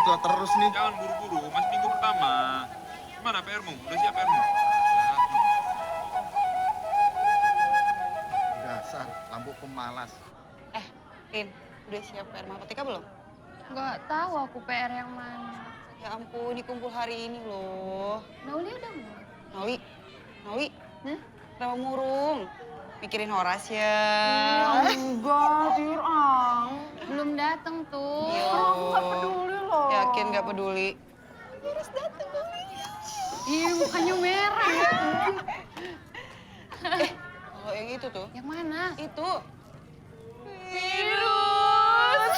tua terus nih. Jangan buru-buru, masih minggu pertama. Gimana PR-mu? Udah siap PR-mu? Dasar, lampu pemalas. Rin, udah siap PR matematika belum? Nggak tahu aku PR yang mana. Ya ampun, ini kumpul hari ini loh. Nauli udah belum? Nauli, Hah? kenapa murung? Mikirin Horas ya? Enggak, Tirang. Belum datang tuh. Yo. Aku nggak peduli loh. Yakin gak peduli? Harus datang dong. Ih, mukanya merah. Kalau yang itu tuh? Yang mana? Itu. Virus.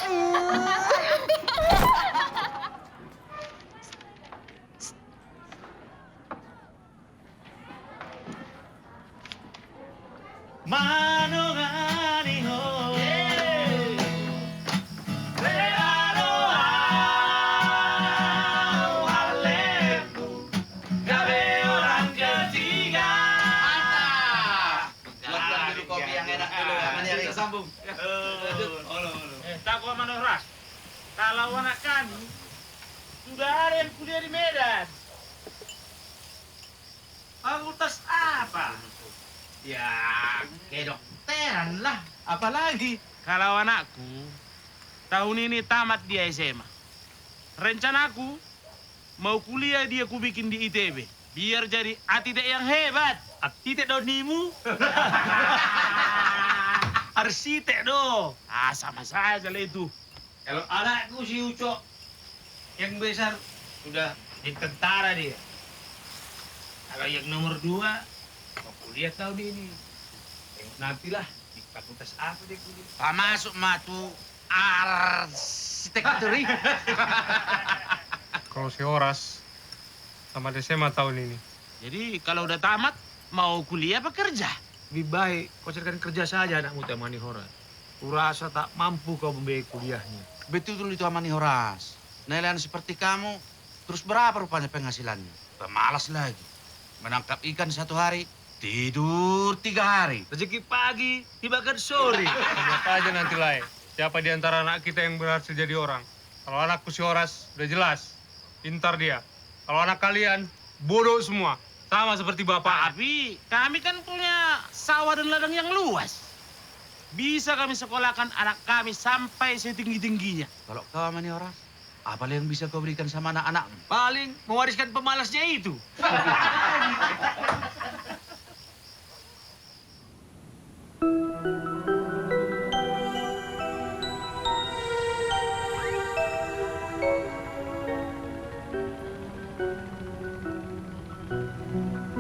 Manongani ho, regalo Halemku, gawe orang ketiga. Buat dulu kopi yang enak dulu ya, Mani Ari. Sambung. Takwa Manoras, kalau anak kami sudah ada yang kuliah di Medan. Fakultas apa? Ya, kedokteran lah. Apalagi? Kalau anakku, tahun ini tamat dia SMA. Rencanaku, mau kuliah dia ku bikin di ITB. Biar jadi atlet yang hebat. Atlet donimu. Arsitek do. Ah, sama saja lah itu. Kalau anakku si Uco, yang besar, sudah di tentara dia. Kalau yang nomor 2, mau kuliah tahun ini. Nantilah di fakultas apa dia kuliah. Pak masuk matu arsitektur. Kalau si Horas tamat SMA tahun ini. Jadi kalau udah tamat, mau kuliah apa kerja? Lebih baik kau carikan kerja saja anakmu temani Horas. Kurasa tak mampu kau membiayai kuliahnya. Betul itu Amani Horas. Nelayan seperti kamu, terus berapa rupanya penghasilannya? Pemalas lagi. Menangkap ikan 1 hari, tidur 3 hari. Rezeki pagi, dimakan sore. Lihat aja nanti lah. Siapa di antara anak kita yang berhasil jadi orang? Kalau anakku si Horas, udah jelas. Pintar dia. Kalau anak kalian, bodoh semua. Sama seperti bapak. Tapi kami kan punya sawah dan ladang yang luas. Bisa kami sekolahkan anak kami sampai setinggi-tingginya. Kalau kau Amani Horas, apa yang bisa kau berikan sama anak-anakmu? Paling mewariskan pemalasnya itu.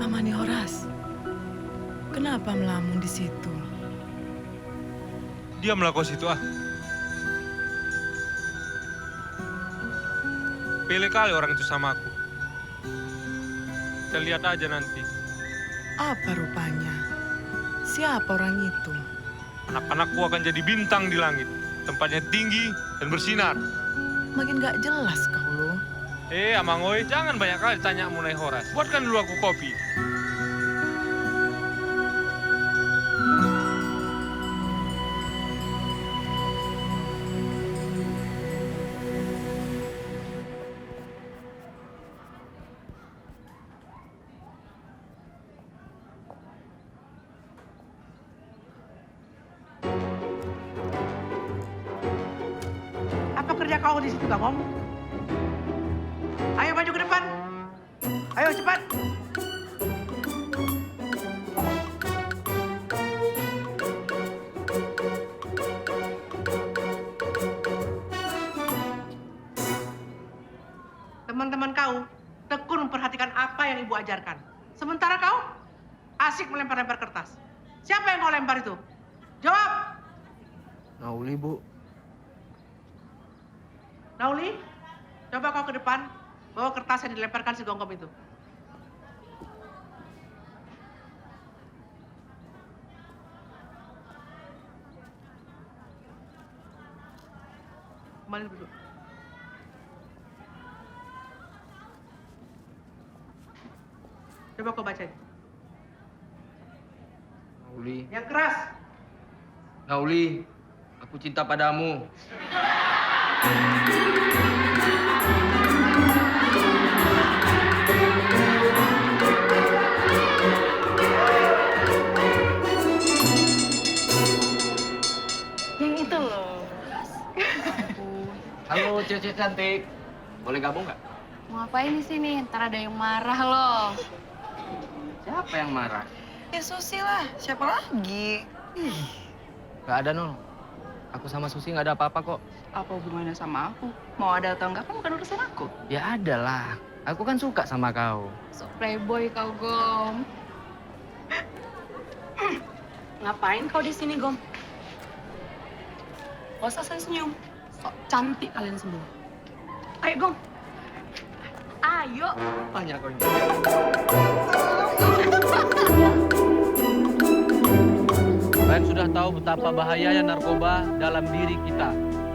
Amani Horas, kenapa melamun di situ? Dia melakukan situ Pilih kali orang itu sama aku. Kita lihat aja nanti. Apa rupanya? Siapa orang itu? Anak-anakku akan jadi bintang di langit. Tempatnya tinggi dan bersinar. Makin gak jelas kau lo. Amang Oi, jangan banyak kali tanya mengenai Horas. Buatkan dulu aku kopi. Apa kerja kau di situ, Gangom? Ayo maju ke depan. Ayo cepat. Teman-teman kau tekun memperhatikan apa yang ibu ajarkan. Sementara kau asik melempar-lempar kertas. Siapa yang kau lempar itu? Jawab. Nauli, Bu. Nauli, coba kau ke depan, bawa kertas yang dilemparkan si Gonggom itu. Kembali duduk. Coba kau baca. Nauli, Yang keras. Nauli, aku cinta padamu. Halo cewek cantik, boleh gabung nggak? Mau ngapain di sini? Ntar ada yang marah loh. Siapa yang marah? Ya Susi lah, siapa lagi? Gak ada Nol. Aku sama Susi nggak ada apa-apa kok. Apa hubungannya sama aku? Mau ada atau enggak kan bukan urusan aku. Ya ada lah. Aku kan suka sama kau. So playboy kau, Gom. Ngapain kau di sini, Gom? Gak usah senyum. Sok cantik kalian semua. Ayo, Gom. Ayo. Banyak kau ini. Kalian sudah tahu betapa bahayanya narkoba dalam diri kita.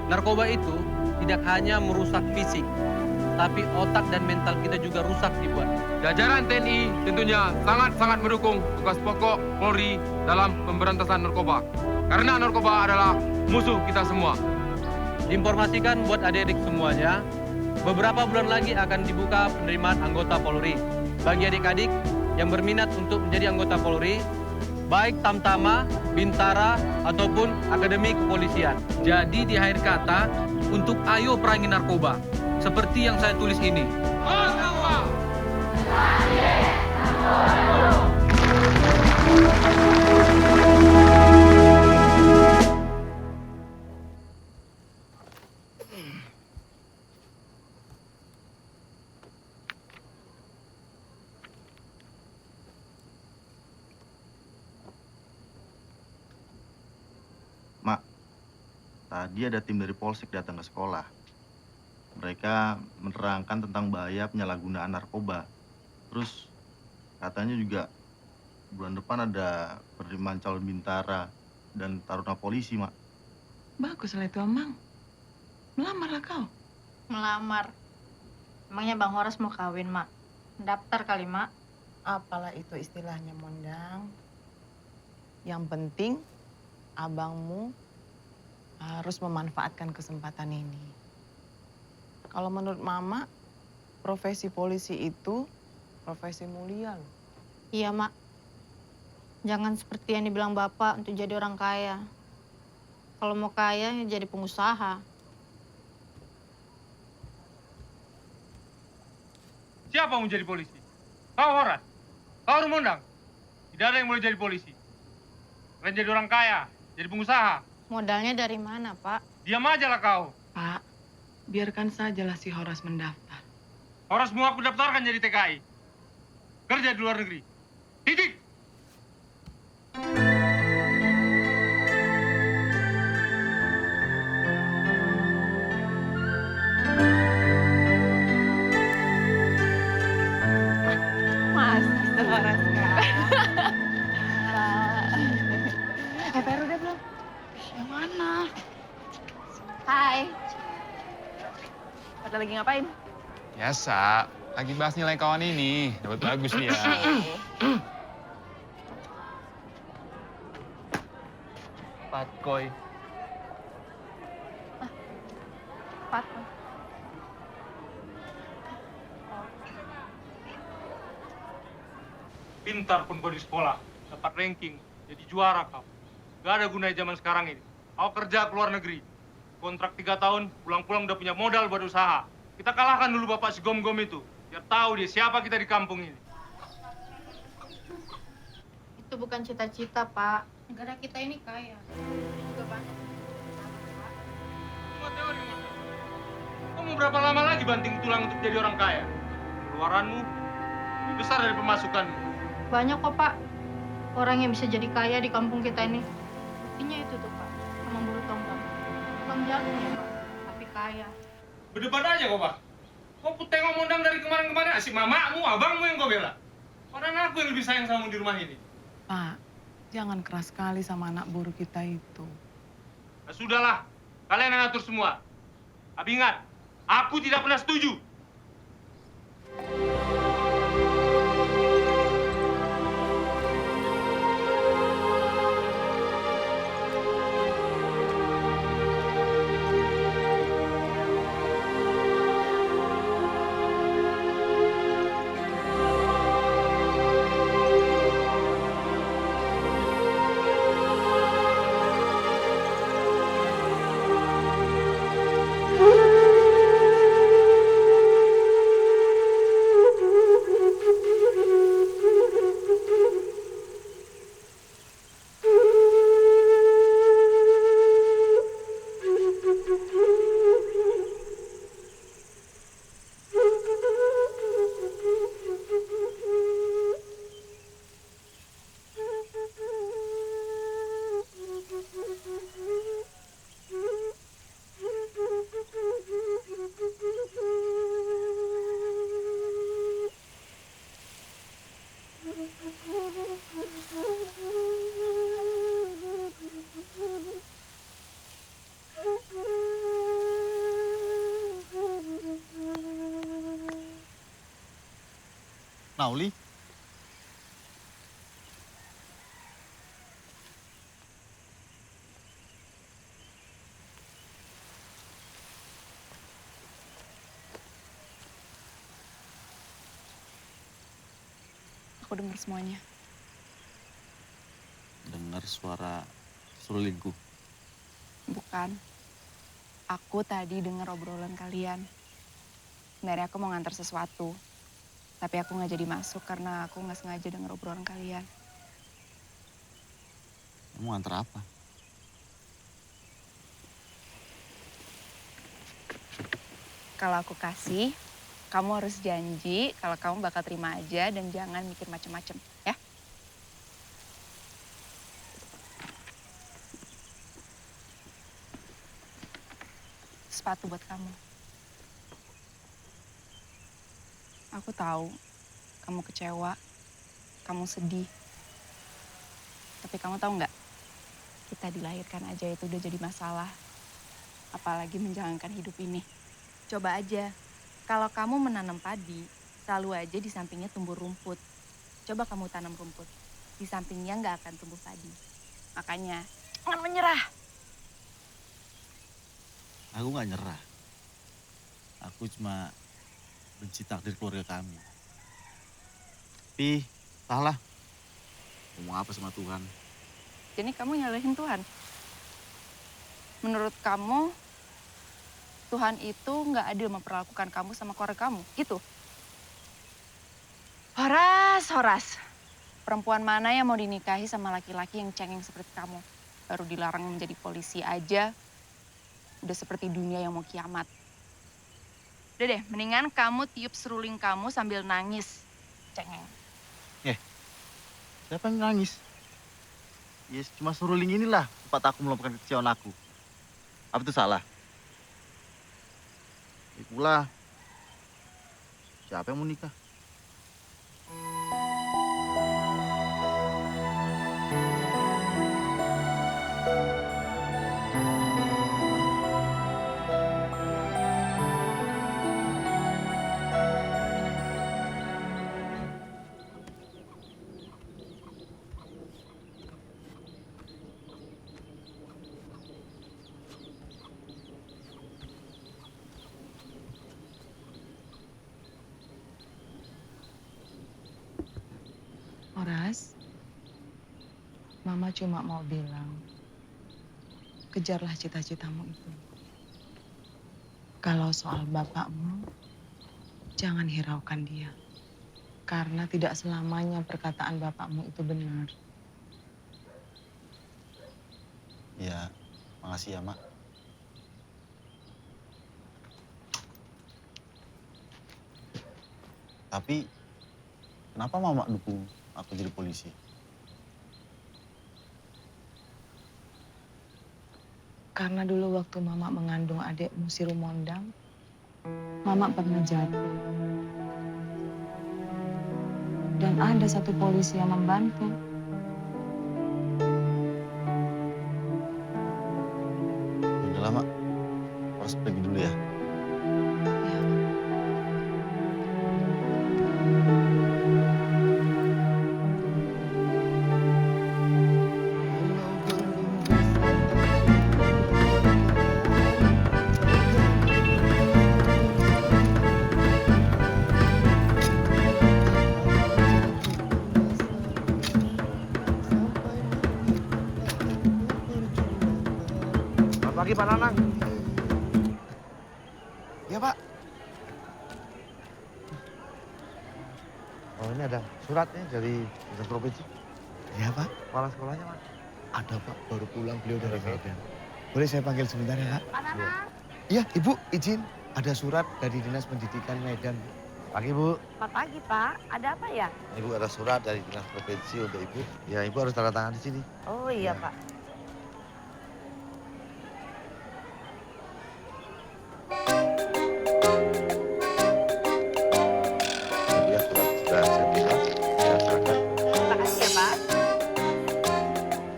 Narkoba itu tidak hanya merusak fisik, tapi otak dan mental kita juga rusak dibuat. Jajaran TNI tentunya sangat-sangat mendukung tugas pokok Polri dalam pemberantasan narkoba. Karena narkoba adalah musuh kita semua. Diinformasikan buat adik-adik semuanya, beberapa bulan lagi akan dibuka penerimaan anggota Polri. Bagi adik-adik yang berminat untuk menjadi anggota Polri, baik Tamtama, Bintara, ataupun Akademi Kepolisian. Jadi di akhir kata, untuk ayo perangi narkoba. Seperti yang saya tulis ini. Mak, tadi ada tim dari Polsek datang ke sekolah. Mereka menerangkan tentang bahaya penyalahgunaan narkoba. Terus katanya juga bulan depan ada penerimaan calon bintara dan taruna polisi, Mak. Bagus lah itu, Amang. Melamarlah kau. Melamar. Emangnya Bang Horas mau kawin, Mak? Daftar kali, Mak. Apalah itu istilahnya, Mondang. Yang penting, abangmu harus memanfaatkan kesempatan ini. Kalau menurut Mama, profesi polisi itu profesi mulia loh. Iya, Mak. Jangan seperti yang dibilang Bapak untuk jadi orang kaya. Kalau mau kaya, ya jadi pengusaha. Siapa mau jadi polisi? Kau Horas? Kau Rumondang? Tidak ada yang boleh jadi polisi. Kalian jadi orang kaya, jadi pengusaha. Modalnya dari mana, Pak? Diam aja lah kau. Pak, biarkan sajalah si Horas mendaftar. Horas mau aku daftarkan jadi TKI. Kerja di luar negeri. Titik. Mas, Horas kak. PR udah belum? Yang mana? Hai. Pada lagi ngapain? Biasa, lagi bahas nilai kawan ini. Dapat bagus dia. Patkoy. Pat. Pintar pun kau di sekolah. Dapat ranking. Jadi juara kau. Gak ada gunanya zaman sekarang ini. Kau kerja ke luar negeri. Kontrak 3 tahun, pulang-pulang udah punya modal buat usaha. Kita kalahkan dulu bapak si Gom-Gom itu. Biar tahu dia siapa kita di kampung ini. Itu bukan cita-cita, Pak. Negara kita ini kaya. Juga banyak. Semua teori, Mas. Kau mau berapa lama lagi banting tulang untuk jadi orang kaya? Pengeluaranmu lebih besar dari pemasukanmu. Banyak kok, Pak. Orang yang bisa jadi kaya di kampung kita ini. Buktinya itu tuh, Pak. Sama bulu tongkang. Tukang jagung ya, Pak. Tapi kaya. Berdebat aja kok, Pak. Kau tengok Mondang dari kemarin-kemarin. Asik mamamu, abangmu yang kau bela. Padahal aku yang lebih sayang sama di rumah ini. Pak, jangan keras sekali sama anak buruh kita itu. Nah, sudahlah. Kalian yang atur semua. Tapi ingat, aku tidak pernah setuju. Nauli? Aku dengar semuanya. Dengar suara serulingku. Bukan. Aku tadi dengar obrolan kalian. Sebenarnya aku mau ngantar sesuatu. Tapi aku nggak jadi masuk karena aku nggak sengaja dengar obrolan kalian. Kamu ngantar apa? Kalau aku kasih, kamu harus janji kalau kamu bakal terima aja dan jangan mikir macem-macem, ya? Sepatu buat kamu. Aku tahu kamu kecewa, kamu sedih. Tapi kamu tahu nggak? Kita dilahirkan aja itu udah jadi masalah. Apalagi menjalankan hidup ini. Coba aja, kalau kamu menanam padi, selalu aja di sampingnya tumbuh rumput. Coba kamu tanam rumput, di sampingnya nggak akan tumbuh padi. Makanya, jangan menyerah. Aku nggak nyerah. Aku cuma benci takdir keluarga kami. Tapi, salah. Ngomong apa sama Tuhan? Jadi kamu nyalahin Tuhan. Menurut kamu, Tuhan itu nggak adil memperlakukan kamu sama keluarga kamu, gitu? Horas, Horas. Perempuan mana yang mau dinikahi sama laki-laki yang cengeng seperti kamu? Baru dilarang menjadi polisi aja, udah seperti dunia yang mau kiamat. Udah deh, mendingan kamu tiup seruling kamu sambil nangis. Cengeng. Siapa yang nangis? Yes, cuma seruling inilah tempat aku meluapkan kekecewaan aku. Apa itu salah? Itulah. Siapa yang mau nikah? Horas, Mama cuma mau bilang, kejarlah cita-citamu itu. Kalau soal bapakmu, jangan hiraukan dia. Karena tidak selamanya perkataan bapakmu itu benar. Ya, makasih ya, Mak. Tapi, kenapa Mama dukung aku jadi polisi? Karena dulu waktu Mama mengandung adikmu si Rumondang, Mama pernah jatuh. Dan ada satu polisi yang membantu. Udah lama, harus pergi dulu ya. Selamat pagi, Pak Nanang. Ya, Pak. Oh, ini ada suratnya dari dinas provinsi. Ya, Pak. Kepala sekolahnya, Pak. Ada, Pak. Baru pulang beliau dari Medan. Boleh saya panggil sebentar ya, Pak? Pak Nanang. Iya, Ibu, izin. Ada surat dari Dinas Pendidikan Medan. Pagi, Bu. Selamat pagi, Pak. Ada apa ya? Ibu ada surat dari dinas provinsi untuk Ibu. Ya, Ibu harus tanda tangan di sini. Oh iya, Pak. Ya, surat sudah saya terima. Saya serahkan. Terima kasih ya, Pak.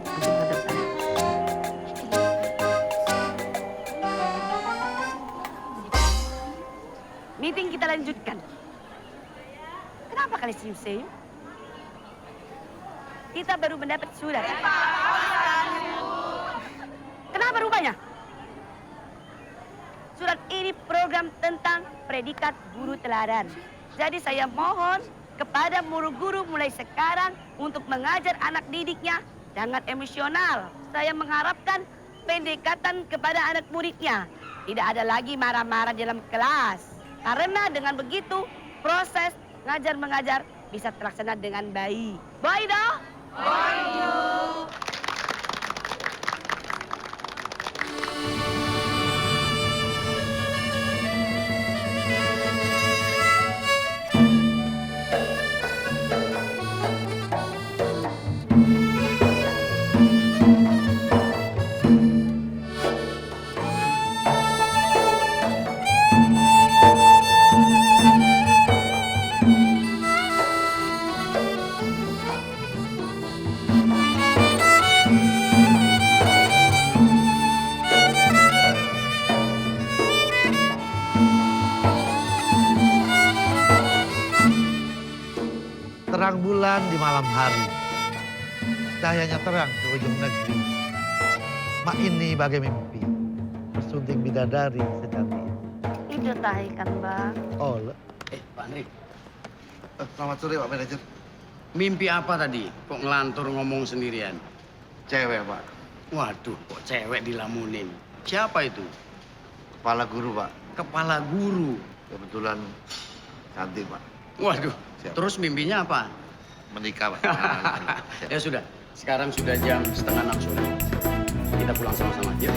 Langsung hadap saya. Meeting kita lanjutkan. Kenapa Kenapa kalian senyum-senyum? Kita baru mendapat surat. Kenapa rupanya? Surat ini program tentang predikat guru teladan. Jadi saya mohon kepada guru-guru mulai sekarang untuk mengajar anak didiknya jangan emosional. Saya mengharapkan pendekatan kepada anak muridnya. Tidak ada lagi marah-marah dalam kelas. Karena dengan begitu proses ngajar-mengajar bisa terlaksana dengan baik. Baik dong? Baik. Terang bulan di malam hari, cahayanya terang ke ujung negeri. Mak ini bagai mimpi, bersunting bidadari sejati. Itu tahi kan, Bang. Oh, Pak Andri. Selamat sore, Pak Manajer. Mimpi apa tadi? Kok ngelantur ngomong sendirian? Cewek, Pak. Waduh, kok cewek dilamunin? Siapa itu? Kepala guru, Pak. Kepala guru? Kebetulan cantik, Pak. Waduh, terus mimpinya apa? Menikah, Pak. Ya sudah, sekarang sudah jam 5:30 sore. Kita pulang sama-sama, yuk.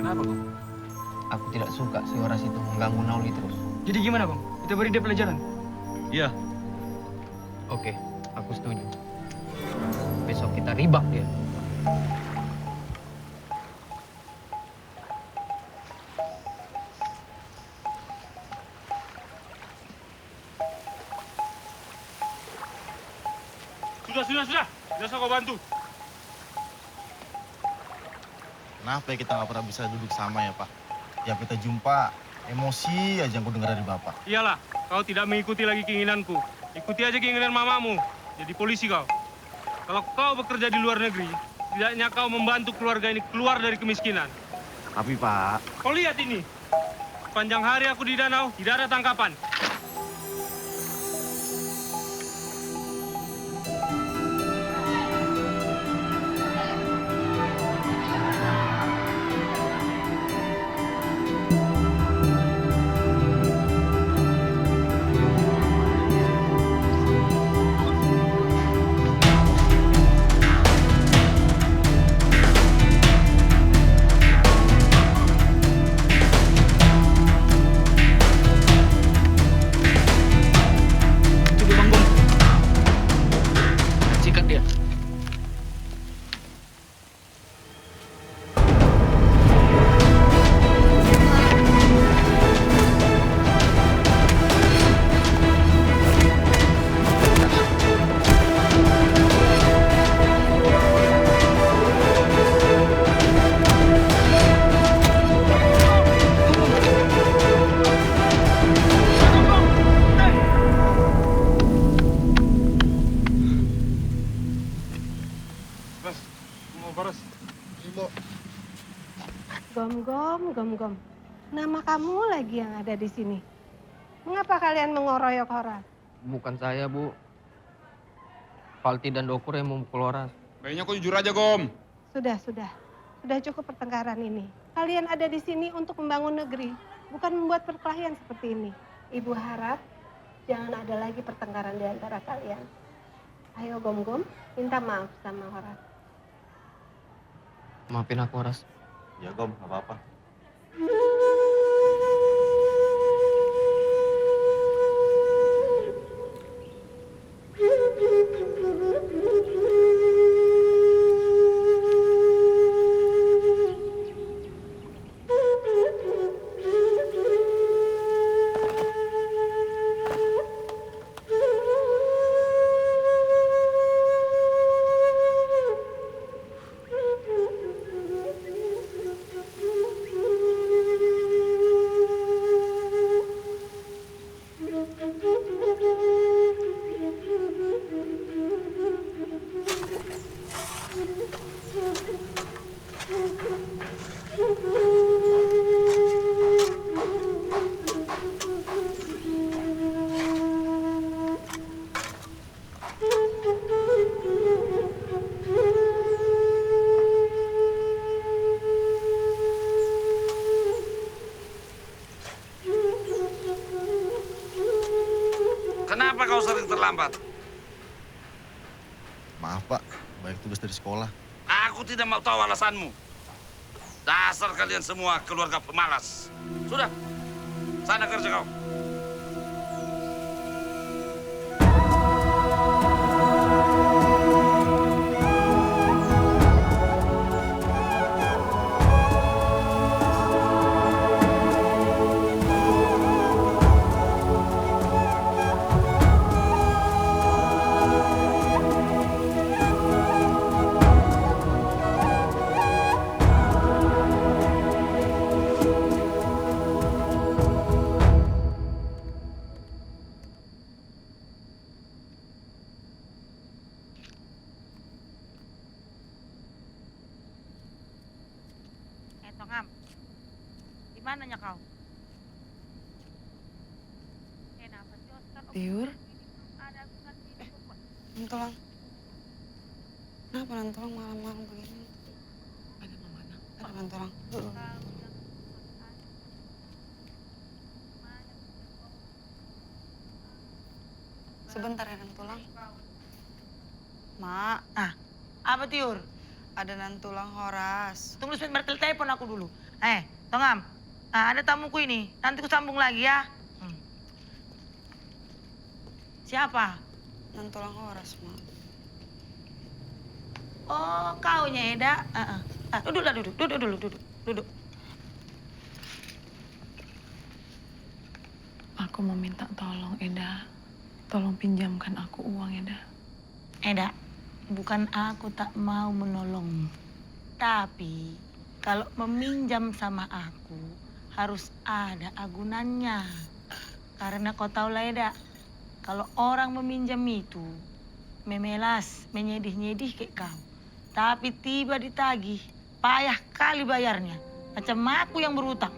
Kenapa, Gom? Aku tidak suka si Horas itu mengganggu Nauli terus. Jadi gimana, Gom? Kita beri dia pelajaran? Iya. Oke, aku setuju. Besok kita ribak dia. Sudah. Biasa kau bantu. Kenapa ya kita nggak pernah bisa duduk sama ya, Pak? Tiap kita jumpa, emosi aja yang ku dengar dari Bapak. Iyalah, kau tidak mengikuti lagi keinginanku. Ikuti aja keinginan mamamu. Jadi polisi kau. Kalau kau bekerja di luar negeri, tidaknya kau membantu keluarga ini keluar dari kemiskinan. Tapi, Pak... Kau lihat ini. Sepanjang hari aku di danau, tidak ada tangkapan. Gom. Nama kamu lagi yang ada di sini. Mengapa kalian mengoroyok Horas? Bukan saya, Bu. Falti dan Dokur yang memukul Horas. Kayaknya kau jujur aja, Gom. Sudah. Sudah cukup pertengkaran ini. Kalian ada di sini untuk membangun negeri, bukan membuat perkelahian seperti ini. Ibu harap jangan ada lagi pertengkaran di antara kalian. Ayo Gom, minta maaf sama Horas. Maafin aku, Horas. Ya, Gom, nggak apa-apa. Maaf Pak, banyak tugas dari sekolah. Aku tidak mau tahu alasanmu. Dasar kalian semua keluarga pemalas. Sudah, sana kerja kau. Tongam, di mananya kau? Kenapa sih Oscar? Tiur, Nantulang. Kenapa Nantulang malam-malam begini? ada mama nak. Ada Nantulang. Sebentar ya Nantulang. Mak. Apa Tiur? Ada Nantulang Horas. Tunggu sebentar, telepon aku dulu. Tongam, ada tamuku ini. Nanti ku sambung lagi ya. Siapa? Nantulang Horas, Mak. Oh, kaunya Eda. Duduk. Aku mau minta tolong, Eda. Tolong pinjamkan aku uang, Eda. Eda, bukan aku tak mau menolongmu. Tapi kalau meminjam sama aku harus ada agunannya. Karena kau tahu lah Eda, kalau orang meminjam itu memelas, menyedih-nyedih kayak kau. Tapi tiba ditagih, payah kali bayarnya. Macam aku yang berutang.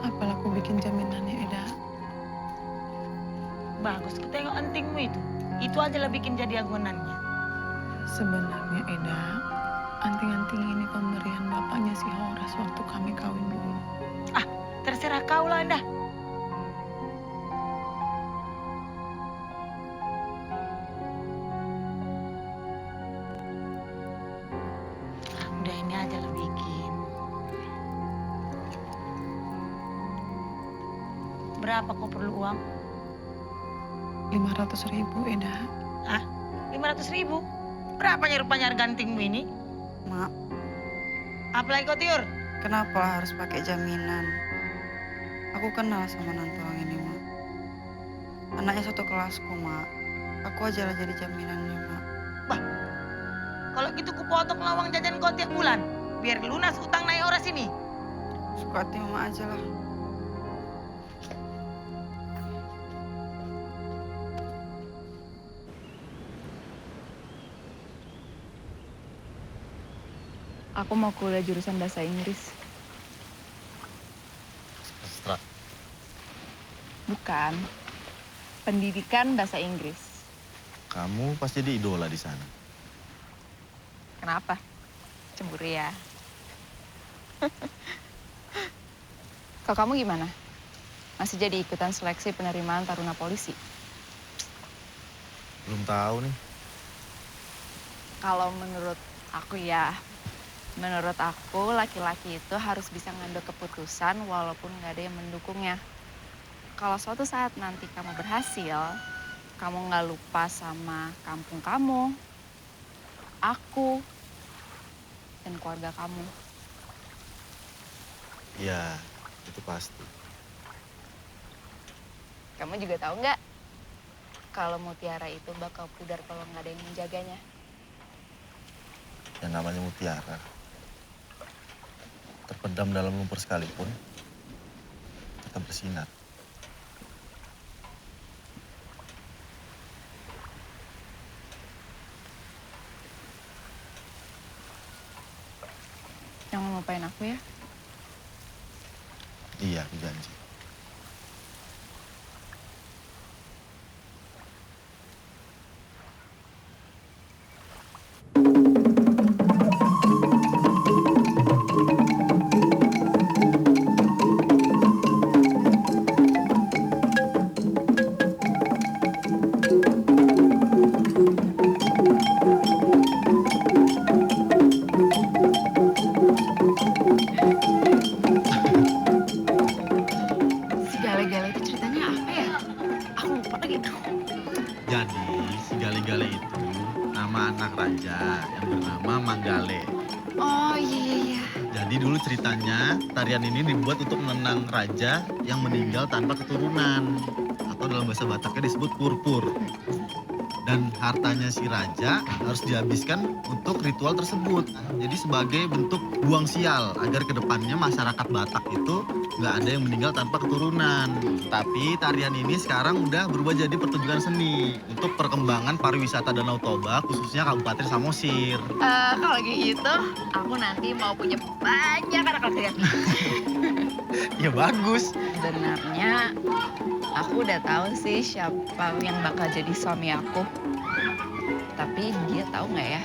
Apalah aku bikin jaminannya, Eda? Bagus, ku tengok antingmu itu. Itu aja lah bikin jadi agunannya. Sebenarnya, Eda, anting-anting ini pemberian bapaknya si Horas waktu kami kawin dulu. Terserah kau lah, Anda. Udah ini aja lah bikin. Berapa kau perlu uang? 500.000, Eda. 500.000? Berapanya rupanya harga antingmu ini? Mak. Apalagi kau Tiur? Kenapa harus pakai jaminan? Aku kenal sama Nantulang ini, Mak. Anaknya satu kelasku, Mak. Aku aja lah jadi jaminannya, Mak. Kalau gitu ku potong lawang jajan kau tiap bulan. Biar lunas utang naik Horas ini. Suka hati Mama aja lah. Aku mau kuliah jurusan bahasa Inggris. Sastra. Bukan. Pendidikan bahasa Inggris. Kamu pasti jadi idola di sana. Kenapa? Cemburu ya? Kalau kamu gimana? Masih jadi ikutan seleksi penerimaan taruna polisi? Belum tahu nih. Kalau menurut aku ya, menurut aku laki-laki itu harus bisa ngambil keputusan walaupun nggak ada yang mendukungnya. Kalau suatu saat nanti kamu berhasil, kamu nggak lupa sama kampung kamu, aku, dan keluarga kamu. Ya, itu pasti. Kamu juga tahu nggak kalau mutiara itu bakal pudar kalau nggak ada yang menjaganya? Yang namanya mutiara, terpendam dalam lumpur sekalipun, tetap bersinar. Jangan lupain aku ya. Iya, aku janji. Gale-Gale itu ceritanya apa ya? Aku lupa lagi. Jadi si Gale-Gale itu nama anak raja yang bernama Manggale. Oh iya. Jadi dulu ceritanya tarian ini dibuat untuk mengenang raja yang meninggal tanpa keturunan. Atau dalam bahasa Bataknya disebut purpur. Dan hartanya si raja harus dihabiskan untuk ritual tersebut. Jadi sebagai bentuk buang sial agar kedepannya masyarakat Batak itu nggak ada yang meninggal tanpa keturunan. Tapi tarian ini sekarang udah berubah jadi pertunjukan seni untuk perkembangan pariwisata Danau Toba khususnya Kabupaten Samosir. Kalau gitu, aku nanti mau punya banyak anak laki-laki. Ya bagus. Sebenarnya aku udah tahu sih siapa yang bakal jadi suami aku. Tapi dia tahu nggak ya?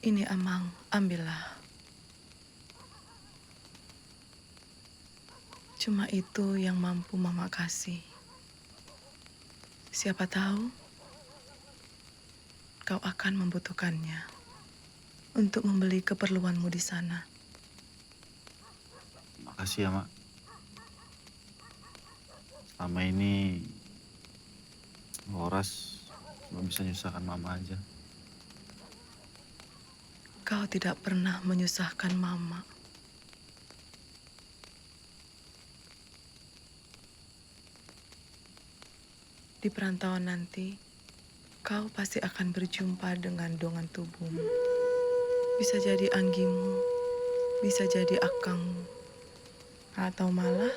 Ini Amang, ambillah. Cuma itu yang mampu Mama kasih. Siapa tahu kau akan membutuhkannya untuk membeli keperluanmu di sana. Makasih ya, Mak. Selama ini Horas cuma bisa nyusahkan Mama aja. Kau tidak pernah menyusahkan Mama. Di perantauan nanti, kau pasti akan berjumpa dengan dongan tubuhmu. Bisa jadi anggimu, bisa jadi akangmu. Atau malah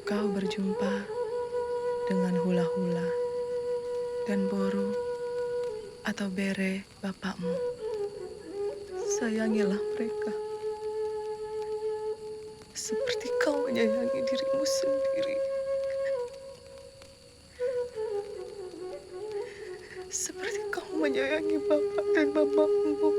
kau berjumpa dengan hula-hula dan boro atau bere bapakmu. Sayangilah mereka seperti kau menyayangi dirimu sendiri. Seperti kau menyayangi bapak dan mamamu.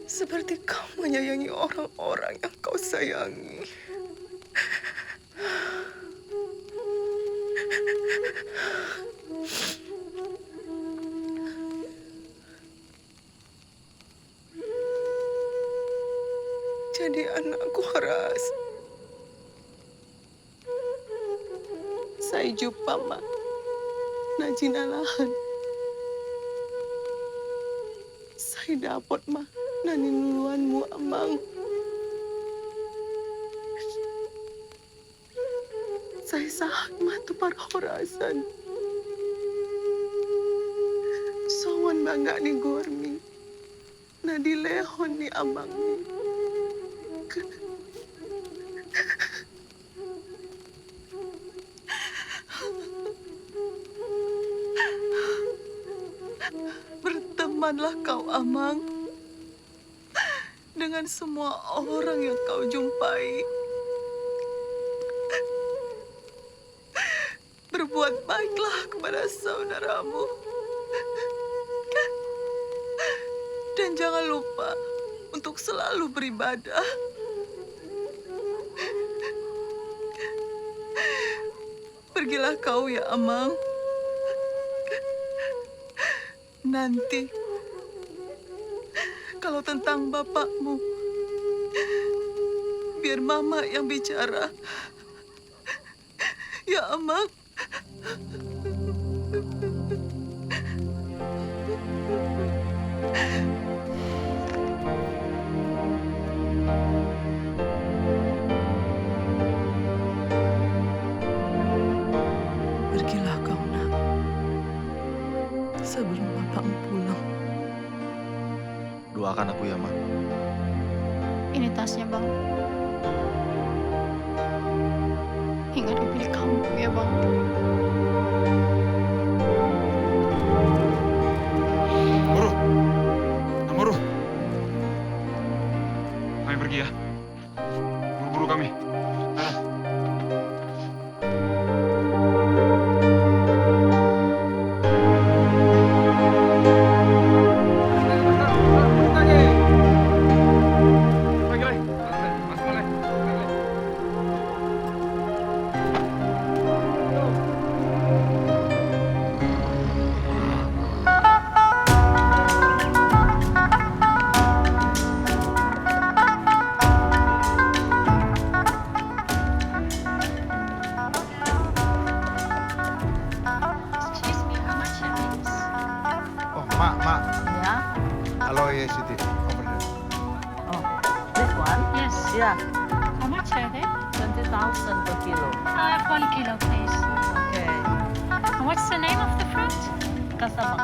Seperti kau menyayangi orang-orang yang kau sayangi. Jadi anakku Horas. Saya jumpa mak. Najinalahan. Saya dapat mak. Naninuluanmu Amang. Saya sahmat tu para horasan. Sowan bangga ni gormi. Nadi lehon ni abang ni. Bertemanlah kau, Amang, dengan semua orang yang kau jumpai. Berbuat baiklah kepada saudaramu. Dan jangan lupa untuk selalu beribadah. Pergilah kau ya, Amang. Nanti, kalau tentang bapakmu, biar Mama yang bicara. Ya, Amang. Pergilah kau, nak. Sebelum bapakmu pulang. Doakan aku ya, Ma. Ini tasnya, Bang. Ingat pilih kamu ya, Bang. Guru. Guru. Kami pergi ya. Buru-buru kami. Mak. Yeah. Halo, ya Siti. Over there. Oh, this one? Yes. Yeah. How much are they? 20,000 per kilo. I have 1 kilo, please. Okay. And what's the name of the fruit? Kasabang.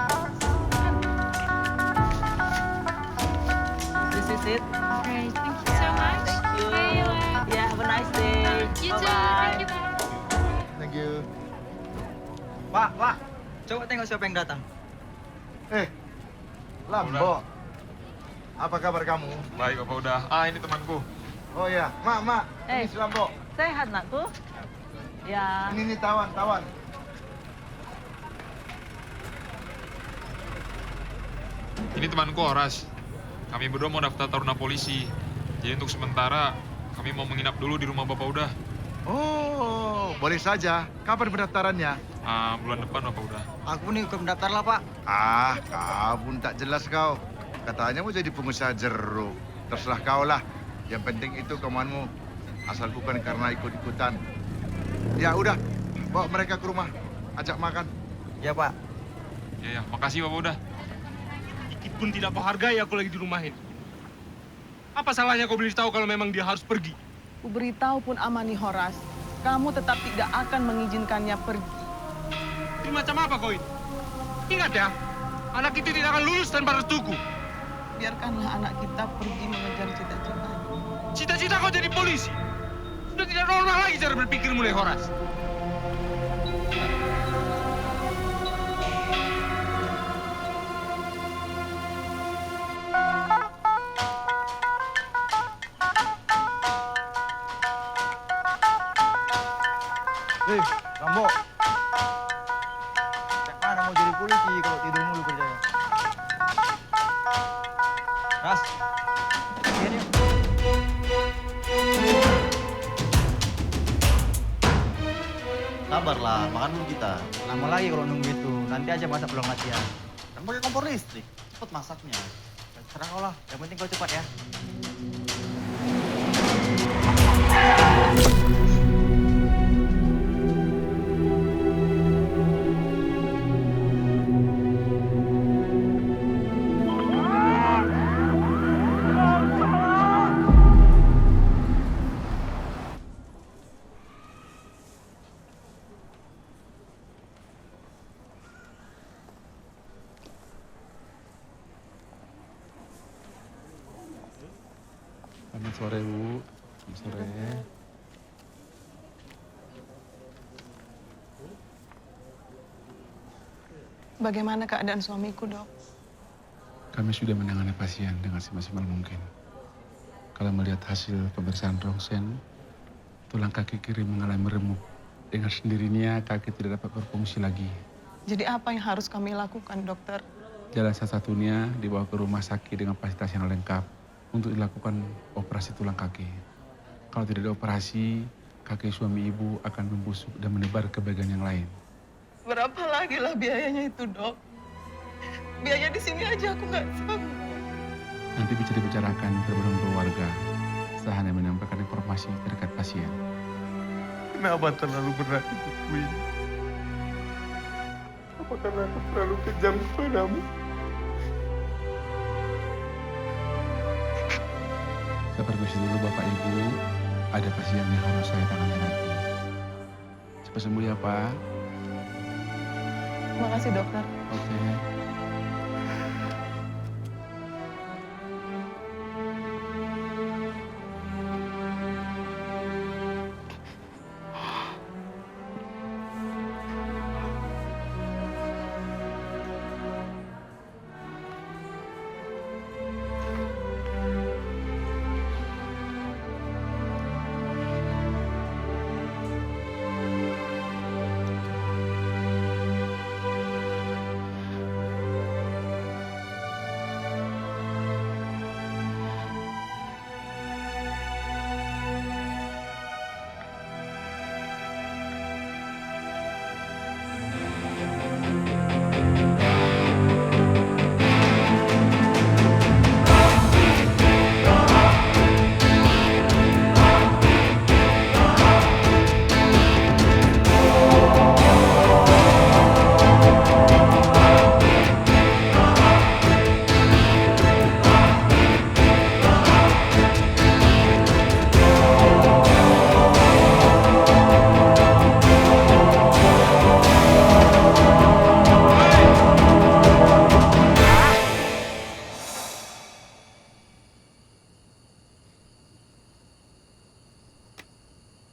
This is it. Great, thank you so much. Thank you. See you later. Yeah, have a nice day. You too. Bye-bye. Thank you, bye. Thank you. Pak, coba tengok siapa yang datang. Lambo. Apa kabar kamu? Baik, Bapak udah. Ini temanku. Oh ya, Mak. Ini si Lambo. Sehat, nakku? Ya. Ini tawan. Ini temanku Horas. Kami berdua mau daftar taruna polisi. Jadi untuk sementara kami mau menginap dulu di rumah Bapak udah. Oh, boleh saja. Kapan pendaftarannya? Bulan depan Bapak udah. Aku nih ikut mendaftar lah, Pak. Kabun tak jelas kau. Katanya mau jadi pengusaha jeruk. Terserah kau lah. Yang penting itu kemauanmu. Asal bukan karena ikut-ikutan. Ya udah, bawa mereka ke rumah. Ajak makan. Ya, Pak. Ya, makasih Bapak udah. Dikit pun tidak kau hargai aku lagi di rumah ini. Apa salahnya kau beritahu kalau memang dia harus pergi? Ku beritahu pun Amani Horas, kamu tetap tidak akan mengizinkannya pergi. Ini macam apa kau ini? Ingat ya, anak itu tidak akan lulus tanpa restuku. Biarkanlah anak kita pergi mengejar cita-citanya. Cita-cita kau jadi polisi. Sudah tidak normal lagi cara berpikir mulai Horas. Rambo. Cak mana mau jadi polisi kalau tidur mulu kerjanya? Ras. Sini. Sabarlah, makan dulu kita. Lama lagi kalau nunggu itu. Nanti aja masak belum latihan. Kan pakai kompor listrik, cepet masaknya. Terserah kau lah. Yang penting kau cepat ya. sore, Bu. Selamat sore. Bagaimana keadaan suamiku, Dok? Kami sudah menangani pasien dengan semaksimal mungkin. Kalau melihat hasil pemeriksaan rongsen, tulang kaki kiri mengalami remuk. Dengan sendirinya kaki tidak dapat berfungsi lagi. Jadi apa yang harus kami lakukan, dokter? Jalan satu-satunya dibawa ke rumah sakit dengan fasilitas yang lengkap untuk dilakukan operasi tulang kaki. Kalau tidak dioperasi, kaki suami ibu akan membusuk dan menebar ke bagian yang lain. Berapa lagi lah biayanya itu, Dok? Biaya di sini aja aku nggak sanggup. Nanti bisa dibicarakan bersama keluarga. Saya hanya menyampaikan informasi terkait pasien. Kenapa terlalu berat hidupku ini? Apa karena aku terlalu kejam kepadamu? Saya permisi dulu Bapak Ibu. Ada pasien yang harus saya tangani lagi. Cepat sembuh ya Pak. Terima kasih, dokter. Oke.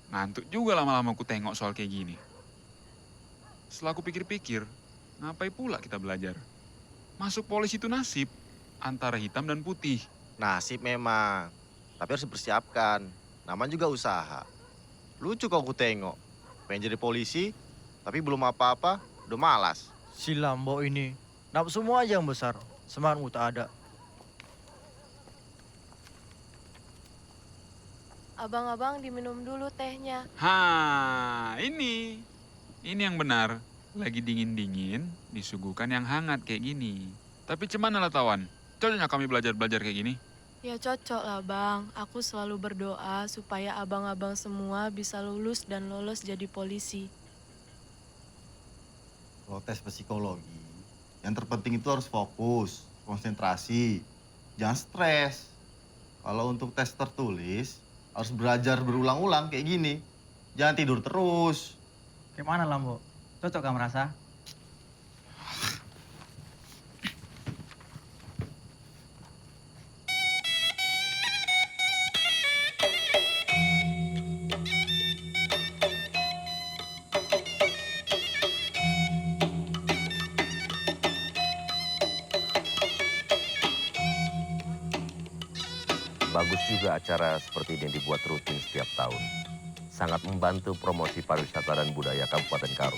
Ngantuk juga lama-lama aku tengok soal kayak gini. Setelah aku pikir-pikir, ngapain pula kita belajar? Masuk polisi itu nasib, antara hitam dan putih. Nasib memang, tapi harus dipersiapkan. Namanya juga usaha. Lucu kau ku tengok, pengen jadi polisi, tapi belum apa-apa, udah malas. Si Lambo ini, nafsu aja yang besar, semangatmu tak ada. Abang-abang diminum dulu tehnya. Ini yang benar. Lagi dingin-dingin, disuguhkan yang hangat kayak gini. Tapi cemana lah tawan? Cocoknya kami belajar-belajar kayak gini? Ya cocok lah bang. Aku selalu berdoa supaya abang-abang semua bisa lulus dan lolos jadi polisi. Kalau tes psikologi, yang terpenting itu harus fokus, konsentrasi, jangan stres. Kalau untuk tes tertulis, harus belajar berulang-ulang kayak gini. Jangan tidur terus. Gimana Lambo? Cocok kamu merasa? Bagus juga acara seperti ini dibuat rutin setiap tahun. Sangat membantu promosi pariwisata dan budaya Kabupaten Karo.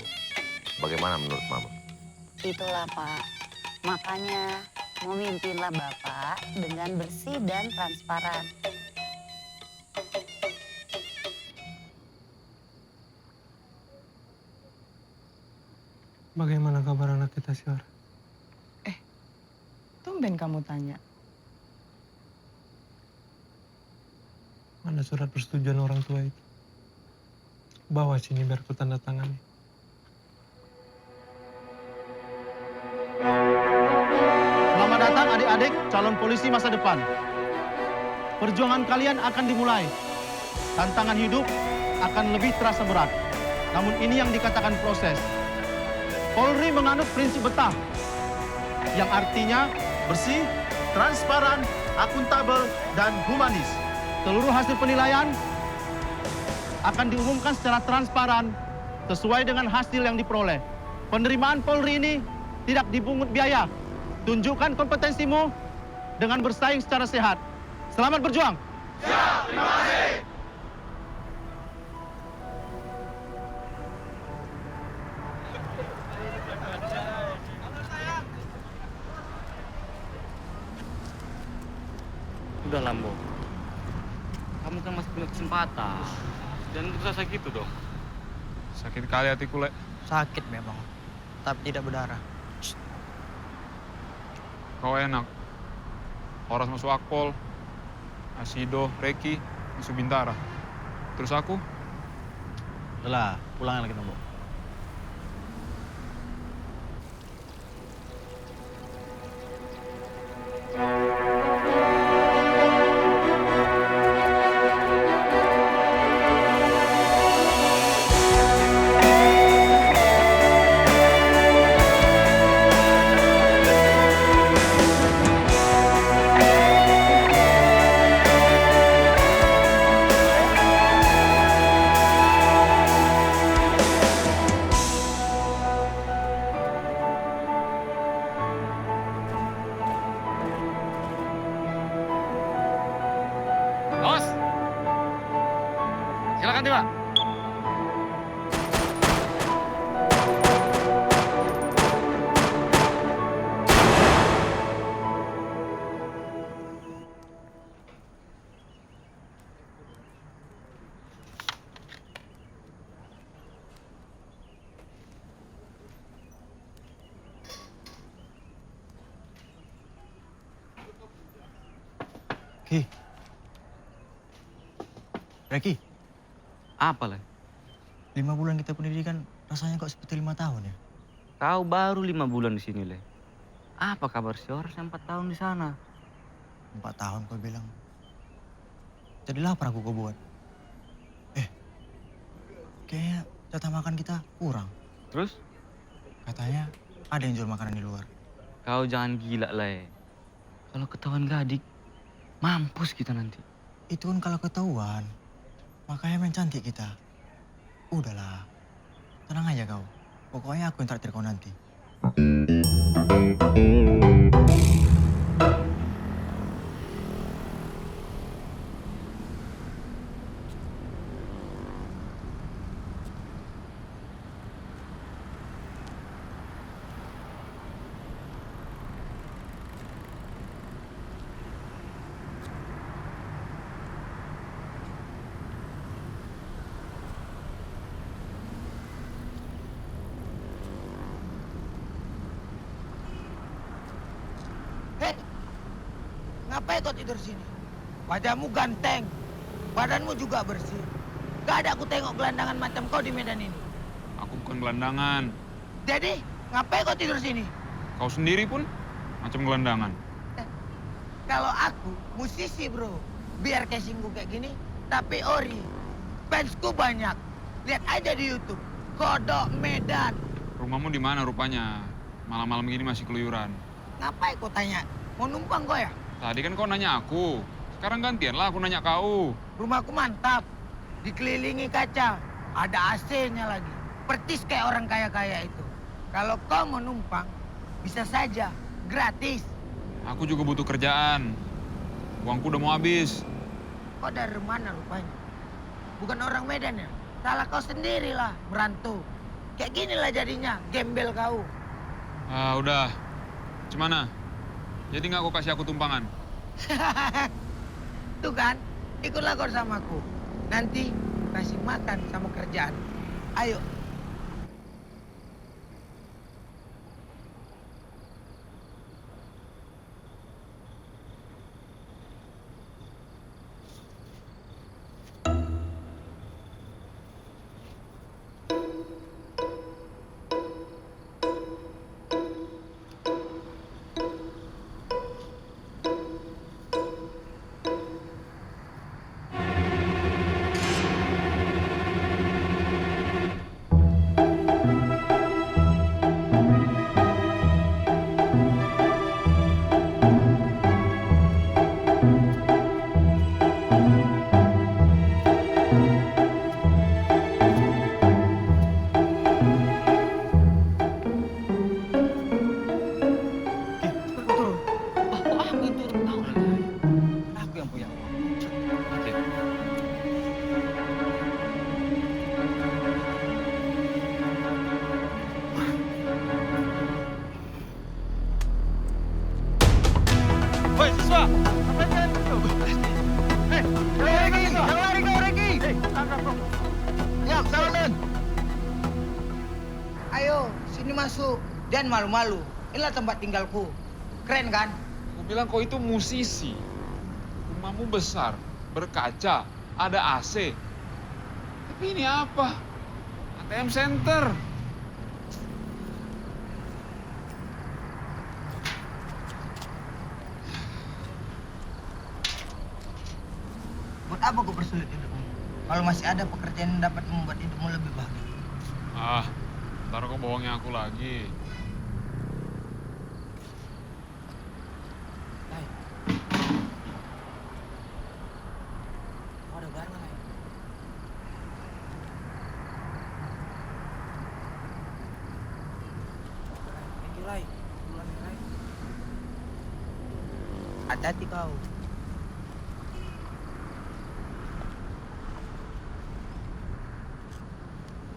Bagaimana menurut Mama? Itulah Pak, makanya memimpinlah Bapak dengan bersih dan transparan. Bagaimana kabar anak kita, Syar? Tumben kamu tanya. Mana surat persetujuan orang tua itu? Bawa sini biar ku tanda tangani. Selamat datang adik-adik calon polisi masa depan. Perjuangan kalian akan dimulai. Tantangan hidup akan lebih terasa berat. Namun ini yang dikatakan proses. Polri menganut prinsip betah, yang artinya bersih, transparan, akuntabel, dan humanis. Seluruh hasil penilaian akan diumumkan secara transparan sesuai dengan hasil yang diperoleh. Penerimaan Polri ini tidak dipungut biaya. Tunjukkan kompetensimu dengan bersaing secara sehat. Selamat berjuang. Siap, terima kasih. Udah Lambo. Kamu kan masih punya kesempatan. Dan itu selesai gitu dong. Sakit kali hatiku, Le. Sakit memang, tapi tidak berdarah. Kau enak. Horas masuk Akpol, Asido, Reki, masuk Bintara. Terus aku? Udah, pulang lagi Tombo. Bos! Silakan tiba. Ki. Reki. Apa, Le? 5 bulan kita pendidikan rasanya kok seperti 5 tahun ya? Kau baru 5 bulan di sini, Le. Apa kabar si Horas yang 4 tahun di sana? 4 tahun kau bilang. Jadi lapar aku kau buat. Kayaknya jatah makan kita kurang. Terus? Katanya ada yang jual makanan di luar. Kau jangan gila, Le. Kalau ketahuan Gadik, mampus kita nanti. Itu kan kalau ketahuan. Makanya main cantik kita. Udahlah. Tenang aja kau. Pokoknya aku yang traktir kau nanti. Hei, ngapain kau tidur sini? Wajahmu ganteng, badanmu juga bersih. Gak ada aku tengok gelandangan macam kau di Medan ini. Aku bukan gelandangan. Jadi, ngapain kau tidur sini? Kau sendiri pun macam gelandangan. Kalau aku musisi bro, biar casingku kayak gini, tapi ori. Fansku banyak. Lihat aja di YouTube. Kodok Medan. Rumahmu di mana rupanya? Malam-malam gini masih keluyuran. Ngapain kau tanya? Mau numpang kau ya? Tadi kan kau nanya aku. Sekarang gantianlah aku nanya kau. Rumahku mantap. Dikelilingi kaca. Ada AC-nya lagi. Persis kayak orang kaya-kaya itu. Kalau kau mau numpang, bisa saja. Gratis. Aku juga butuh kerjaan. Uangku udah mau habis. Kau dari mana rupanya? Bukan orang Medan ya? Salah kau sendirilah, merantau. Kayak ginilah jadinya, gembel kau. Ah, udah. Gimana? Jadi nggak kau kasih aku tumpangan? Tuh kan, ikutlah kau sama aku. Nanti kasih makan sama kerjaan. Ayo. sini masuk. Jangan malu-malu. Inilah tempat tinggalku. Keren kan? Aku bilang kau itu musisi. Rumahmu besar, berkaca, ada AC. Tapi ini apa? ATM Center. Buat apa kau persulit hidupmu? Kalau masih ada pekerjaan yang dapat membuat hidupmu lebih bahagia. Ah, ntar kau bohongin aku lagi. Oh, ada barang lain. Hati-hati kau.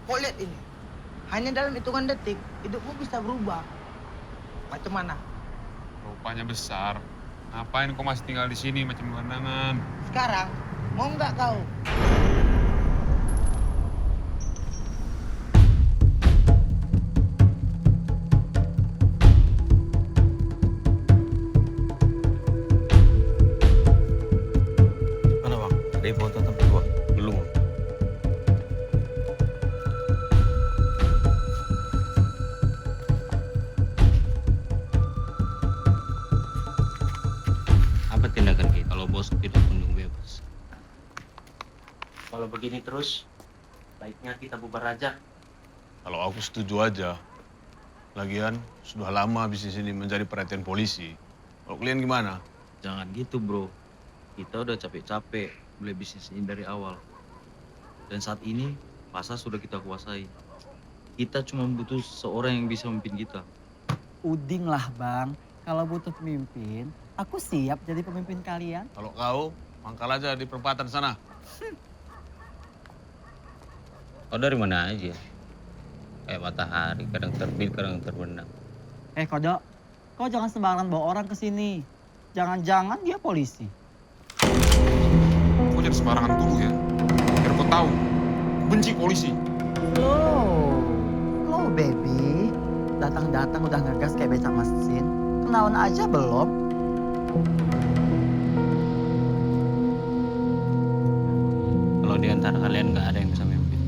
Kau lihat ini. Hanya dalam hitungan detik, hidupmu bisa berubah. Macam mana? Rupanya besar. Ngapain kau masih tinggal di sini macam gelandangan? Sekarang, mau nggak kau? Mana bang? Ada info tentang gua? Belum. Apa tindakan kita kalau bos tidak kunjung bebas? Kalau begini terus, baiknya kita bubar aja. Kalau aku setuju aja. Lagian, sudah lama bisnis ini menjadi perhatian polisi. Kalau kalian gimana? Jangan gitu bro. Kita udah capek-capek mulai bisnis ini dari awal. Dan saat ini, pasar sudah kita kuasai. Kita cuma butuh seorang yang bisa memimpin kita. Uding lah bang, kalau butuh pemimpin, aku siap jadi pemimpin kalian. Kalau kau, mangkal aja di perempatan sana. Kau dari mana aja? Kayak matahari, kadang terbit, kadang terbenam. Kodok, kau jangan sembarangan bawa orang ke sini. Jangan-jangan dia polisi. Kau jangan sembarangan dulu ya. Biar kau tahu, benci polisi. Lo baby, datang-datang udah ngegas kayak becak mesin. Kenalan aja belum? Kalau di antara kalian nggak ada yang bisa memimpin,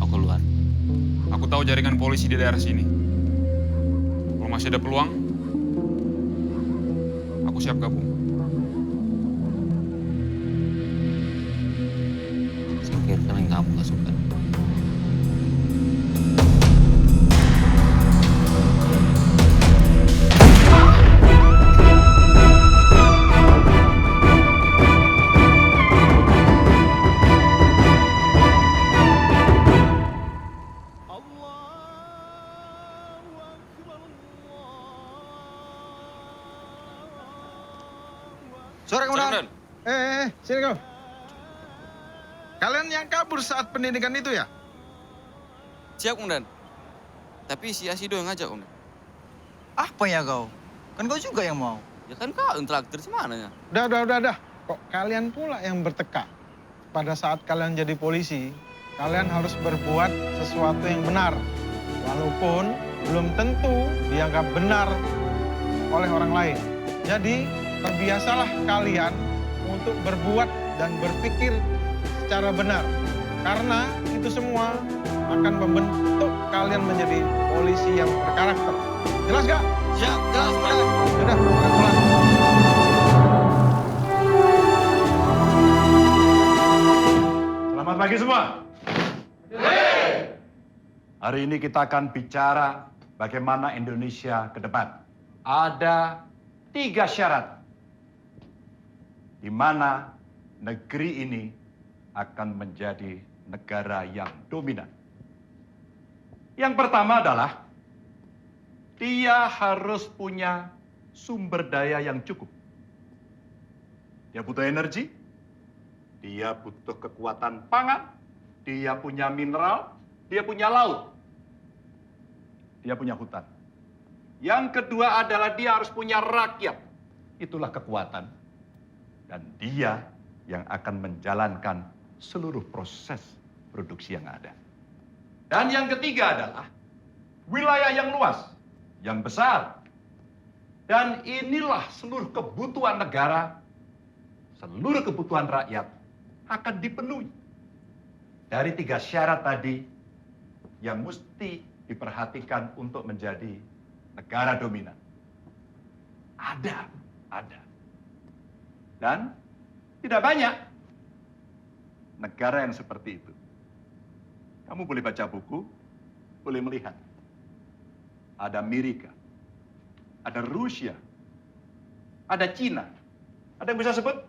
aku keluar. Aku tahu jaringan polisi di daerah sini. Kalau masih ada peluang, aku siap gabung. Singkirkan yang kamu gak suka. Sore kemudian. Sini kau. Kalian yang kabur saat pendidikan itu ya? Siap, Komandan. Tapi si Asido yang ngajak, Komandan. Apa ya kau? Kan kau juga yang mau. Ya kan kau yang traktir semana ya? Udah. Kok kalian pula yang bertekad? Pada saat kalian jadi polisi, kalian harus berbuat sesuatu yang benar. Walaupun belum tentu dianggap benar oleh orang lain. Jadi, terbiasalah kalian untuk berbuat dan berpikir secara benar. Karena itu semua akan membentuk kalian menjadi polisi yang berkarakter. Jelas gak? Siap, jelas, Komandan. Sudah, pulang. Selamat pagi semua. Hari ini kita akan bicara bagaimana Indonesia ke depan. Ada 3 syarat di mana negeri ini akan menjadi negara yang dominan. Yang pertama adalah dia harus punya sumber daya yang cukup. Dia butuh energi, dia butuh kekuatan pangan, dia punya mineral, dia punya laut, dia punya hutan. Yang kedua adalah dia harus punya rakyat. Itulah kekuatan. Dan dia yang akan menjalankan seluruh proses produksi yang ada. Dan yang ketiga adalah wilayah yang luas, yang besar. Dan inilah seluruh kebutuhan negara, seluruh kebutuhan rakyat akan dipenuhi. Dari 3 syarat tadi yang mesti diperhatikan untuk menjadi negara dominan. Ada. Dan tidak banyak negara yang seperti itu. Kamu boleh baca buku, boleh melihat. Ada Amerika, ada Rusia, ada Cina. Ada yang bisa sebut?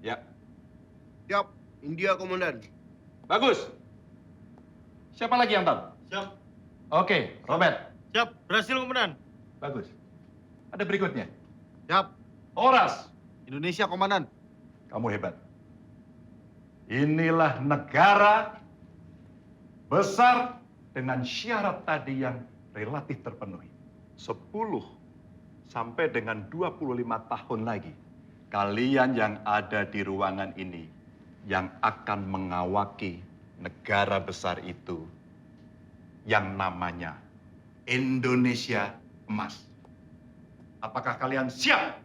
Ya. Siap, India, Komandan. Bagus. Siapa lagi yang tahu? Siap. Oke, Robert. Siap, berhasil, Komandan. Bagus. Ada berikutnya. Siap. Horas. Indonesia, Komandan. Kamu hebat. Inilah negara besar dengan syarat tadi yang relatif terpenuhi. 10 sampai dengan 25 tahun lagi, kalian yang ada di ruangan ini yang akan mengawaki negara besar itu yang namanya Indonesia Emas. Apakah kalian siap?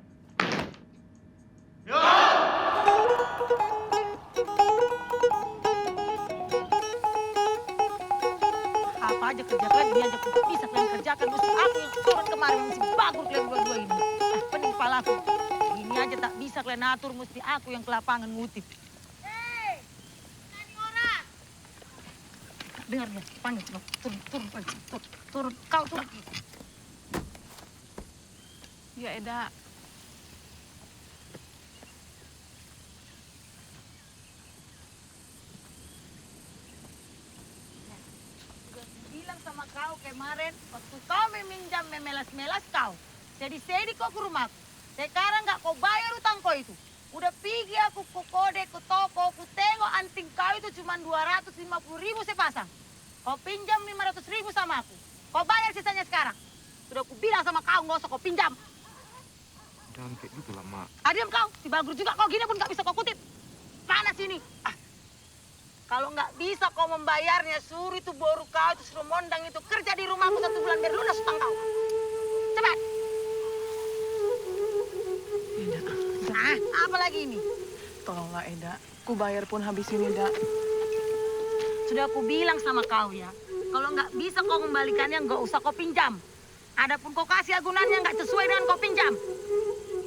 Apa aja kerja kalian, ini aja tidak bisa kalian kerjakan. Mesti aku yang turun kemarin, mesti bagus kalian berdua ini. Pening kepala aku. Ini aja tak bisa kalian atur, mesti aku yang ke lapangan ngutip. Hei, nani orang? Dengar dia, panggil, turun, kau turun. Ya Eda, Bilang sama kau kemarin, waktu kau meminjam memelas-melas kau. Sedih-sedih kau ke rumahku. Sekarang nggak kau bayar utang kau itu. Udah pergi aku ke kode, ke toko, ku tengok anting kau itu cuma 250.000 sepasang. Kau pinjam 500.000 sama aku. Kau bayar sisanya sekarang. Sudah aku bilang sama kau, nggak usah kau pinjam. Jangan kayak gitu lah, Mak. Diam kau, si Bagur juga kau gini pun nggak bisa kau kutip. Panas ini. Kalau nggak bisa kau membayarnya, suruh itu boru kau itu suruh mondang itu kerja di rumahku 1 bulan biar lunas utang kau. Cepat. Eda. Apa lagi ini? Tolonglah Eda, ku bayar pun habis ini Eda. Sudah aku bilang sama kau ya, kalau nggak bisa kau kembalikannya nggak usah kau pinjam. Adapun kau kasih agunannya nggak sesuai dengan kau pinjam.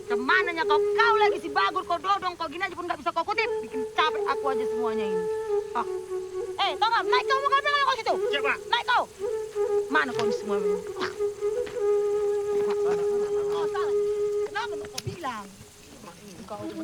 Kemananya kau lagi si Bagur, kau dodong, kau gini aja pun nggak bisa kau kutip. Bikin capek aku aja semuanya ini. Tau nggak? Naik kau, mau kau bilang kau situ. Siapa? Naik kau. Mana kau ini semua ini? Oh, salah. Kenapa nggak kau bilang? Kau cuma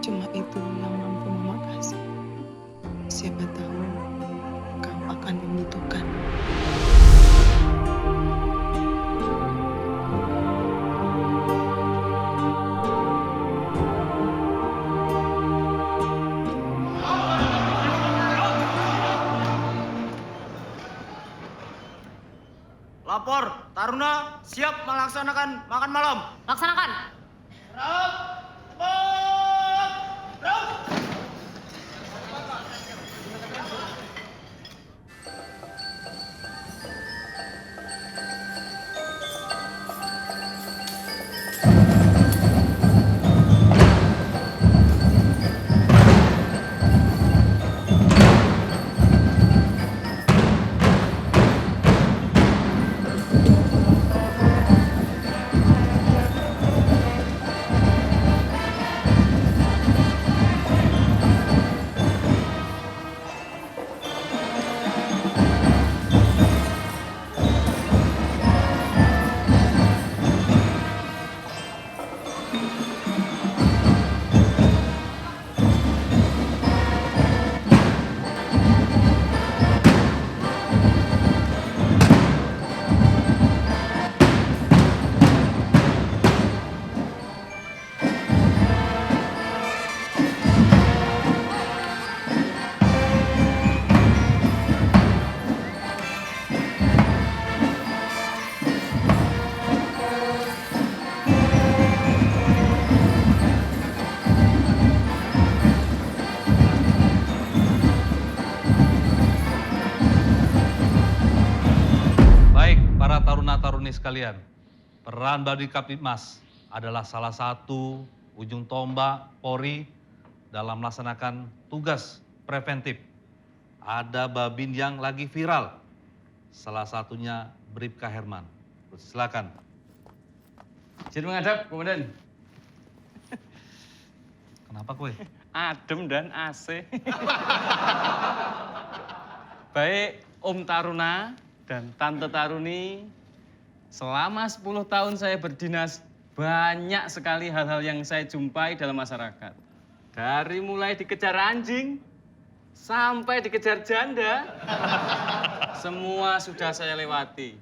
cuma itu yang mampu Mama kasih. Siapa tahu kau akan membutuhkan. Lapor, Taruna siap melaksanakan makan malam. Laksanakan. nih sekalian, peran Babin Kaptipmas adalah salah satu ujung tombak Polri dalam melaksanakan tugas preventif. Ada Babin yang lagi viral, salah satunya Bribka Herman. Silakan. Izin menghadap, Komandan. Kenapa kue? Adem dan AC. Baik Om Taruna dan Tante Taruni, selama 10 tahun saya berdinas, banyak sekali hal-hal yang saya jumpai dalam masyarakat. Dari mulai dikejar anjing, sampai dikejar janda, semua sudah saya lewati.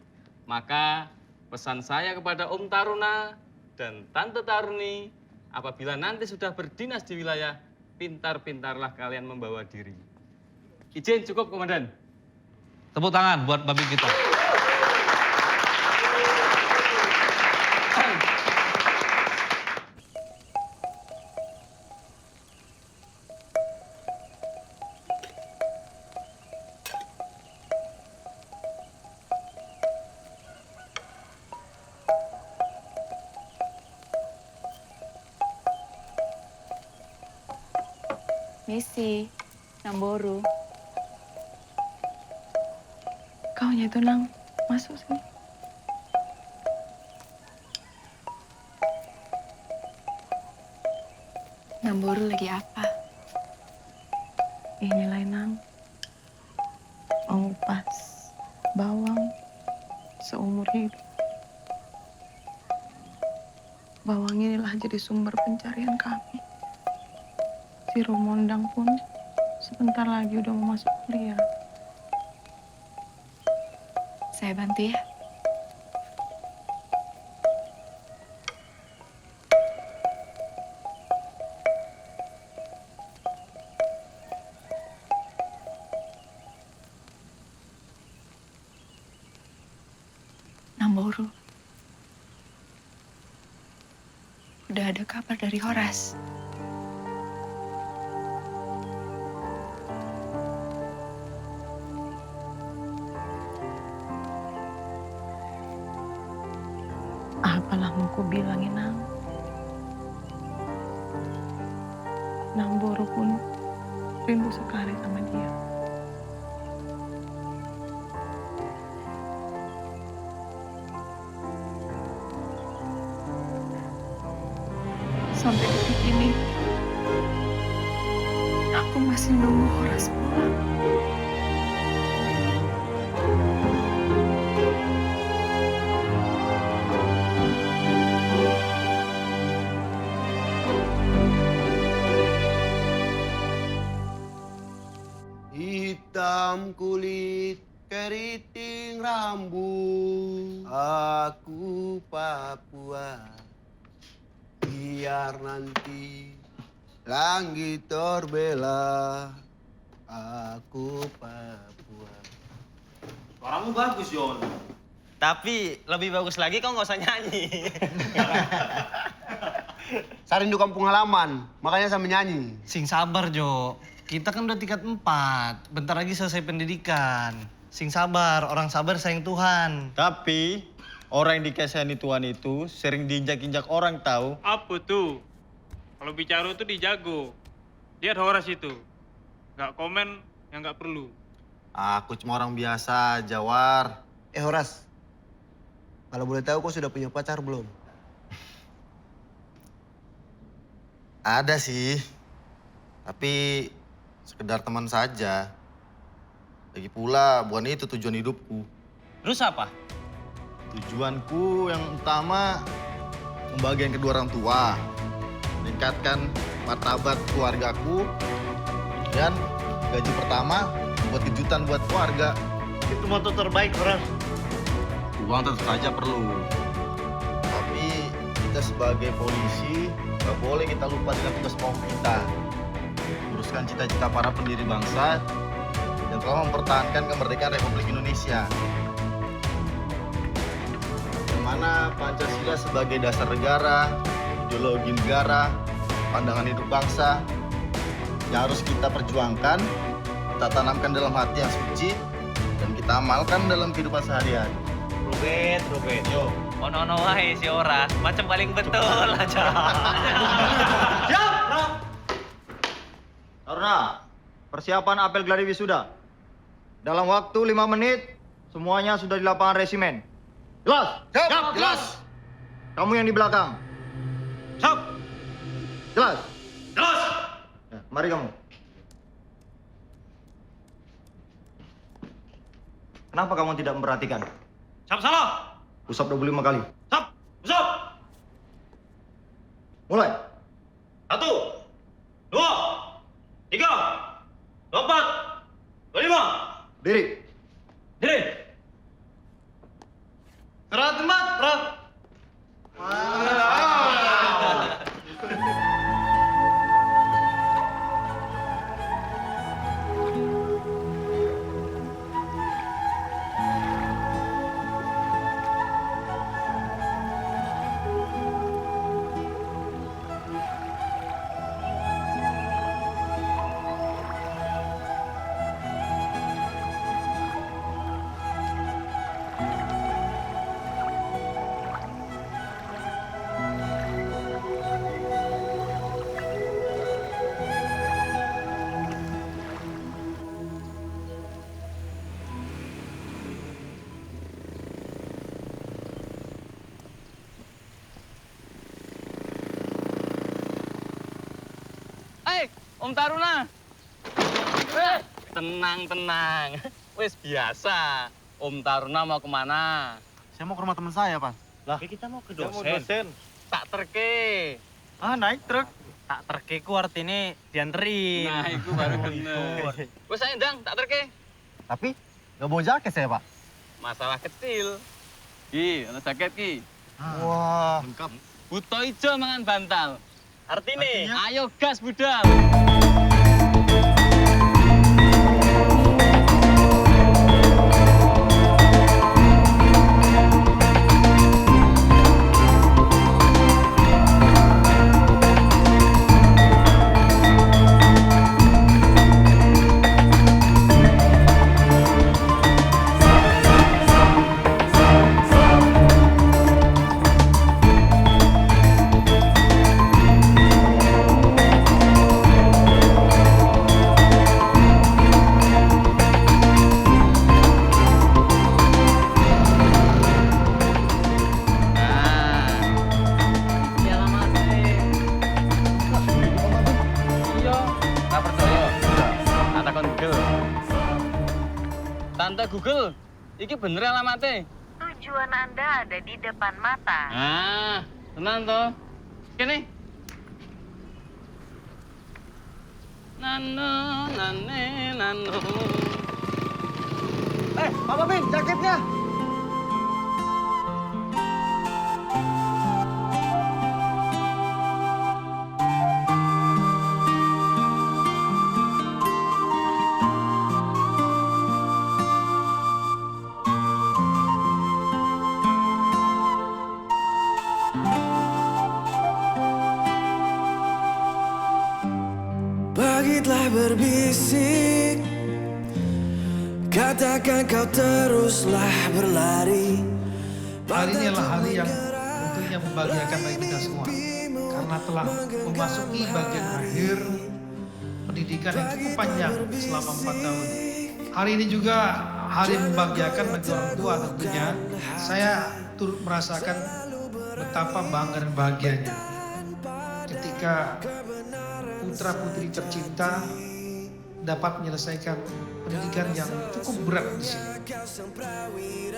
Maka pesan saya kepada Om Taruna dan Tante Taruni, apabila nanti sudah berdinas di wilayah, pintar-pintarlah kalian membawa diri. Izin cukup, Komandan. Tepuk tangan buat Babin kita. Misi, Namboru. Kaunya itu Nang, masuk sini. Namboru lagi apa? Inilah Nang, mengupas bawang seumur hidup. Bawang inilah jadi sumber pencarian kami. Si Romondang pun sebentar lagi udah mau masuk kuliah. Saya bantu ya. Namboru. Udah ada kabar dari Horas? Apalah mau ku bilangin, Nang. Namboru pun rindu sekali sama dia. Sampai detik ini, aku masih nunggu Horas pulang. Hitam kulit, keriting rambut, aku Papua. Biar nanti langit terbela, aku Papua. Suaramu bagus, Yon. Tapi lebih bagus lagi kau nggak usah nyanyi. Saya rindu kampung halaman, makanya saya menyanyi. Sing sabar, Jo. Kita kan udah tingkat 4. Bentar lagi selesai pendidikan. Sing sabar, orang sabar sayang Tuhan. Tapi orang yang dikasihani Tuhan itu sering diinjak-injak orang tahu. Apa tuh? Kalau bicara tuh dijago. Lihat Horas itu. Nggak komen yang nggak perlu. Aku cuma orang biasa, Jawar. Horas, kalau boleh tahu kau sudah punya pacar belum? Ada sih, tapi sekedar teman saja. Lagi pula, bukan itu tujuan hidupku. Terus apa? Tujuanku yang utama membahagiakan kedua orang tua, meningkatkan martabat keluargaku, dan gaji pertama buat kejutan buat keluarga. Itu moto terbaik, Horas. Uang tentu saja perlu. Tapi kita sebagai polisi, gak boleh kita lupa dengan tugas pokok kita. Uruskan cita-cita para pendiri bangsa yang telah mempertahankan kemerdekaan Republik Indonesia. Yang mana Pancasila sebagai dasar negara, ideologi negara, pandangan hidup bangsa yang harus kita perjuangkan, kita tanamkan dalam hati yang suci, dan kita amalkan dalam kehidupan sehari-hari. Ruben, yo. Ono wae si ora, macam paling betul aja. Siap, Bro. Taruna, persiapan apel gladi wisuda. Dalam waktu 5 menit, semuanya sudah di lapangan resimen. Jelas? Siap, jelas. Kamu yang di belakang. Siap. Jelas? Jelas. Ya, mari kamu. Kenapa kamu tidak memperhatikan? Siap salah. Usap 25 kali. Siap. Usap. Mulai. 1, 2, 3, 4, 25. Diri. Diri. Serah tempat, Bro. Om Taruna. Tenang. Wes biasa. Om Taruna mau kemana? Saya mau ke rumah teman saya, Pak. Lah, kita mau ke dosen. Tak terke. Ah, naik truk. Tak terke ku artinya dianterin. Nah, itu baru bener. Wes ayo ndang, tak terke. Tapi nggak bawa jaket saya, Pak. Masalah kecil. Ki, ana jaket ki. Wah. Lengkap. Buto ijo mangan bantal. Artinya, ayo gas budal. Tante Google, iki bener alamatnya. Tujuan Anda ada di depan mata. Ah, tenang toh. Kene. Nano, nano. Papa Bin, jaketnya. Pagi telah berbisik, katakan kau teruslah berlari. Hari ini adalah hari yang tentunya membahagiakan bagi kita semua, karena telah memasuki bagian akhir pendidikan yang cukup panjang selama 4 tahun. Hari ini juga hari membahagiakan bagi orang tua tentunya. Saya turut merasakan betapa bangga dan bahagianya ketika putra-putri tercinta dapat menyelesaikan pendidikan yang cukup berat di sini.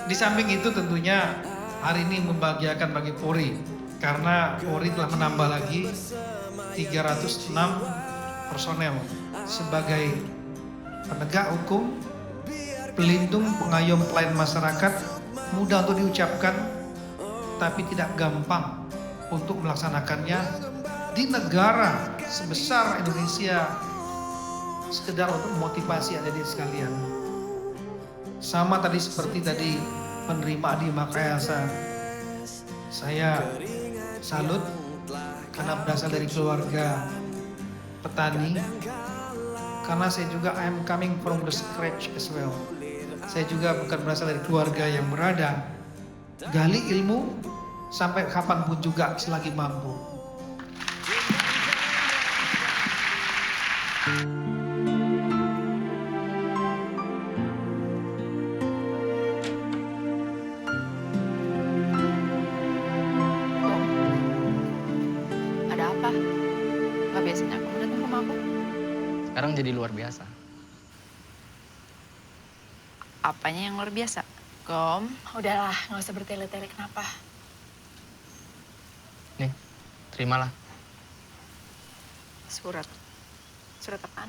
Di samping itu tentunya hari ini membahagiakan bagi Polri, karena Polri telah menambah lagi 306 personel sebagai penegak hukum, pelindung, pengayom, pelayan masyarakat. Mudah untuk diucapkan, tapi tidak gampang untuk melaksanakannya di negara sebesar Indonesia, sekedar untuk memotivasi adik-adik sekalian. Sama tadi seperti tadi penerima di Makayasa, saya salut karena berasal dari keluarga petani, karena saya juga I am coming from the scratch as well. Saya juga bukan berasal dari keluarga yang berada gali ilmu sampai kapanpun juga selagi mampu. Ada apa? Gak biasanya kamu datang ke rumah aku? Sekarang jadi luar biasa. Apanya yang luar biasa? Gom, udahlah, nggak usah bertele-tele. Kenapa? Nih, terimalah. Surat. Surat apaan?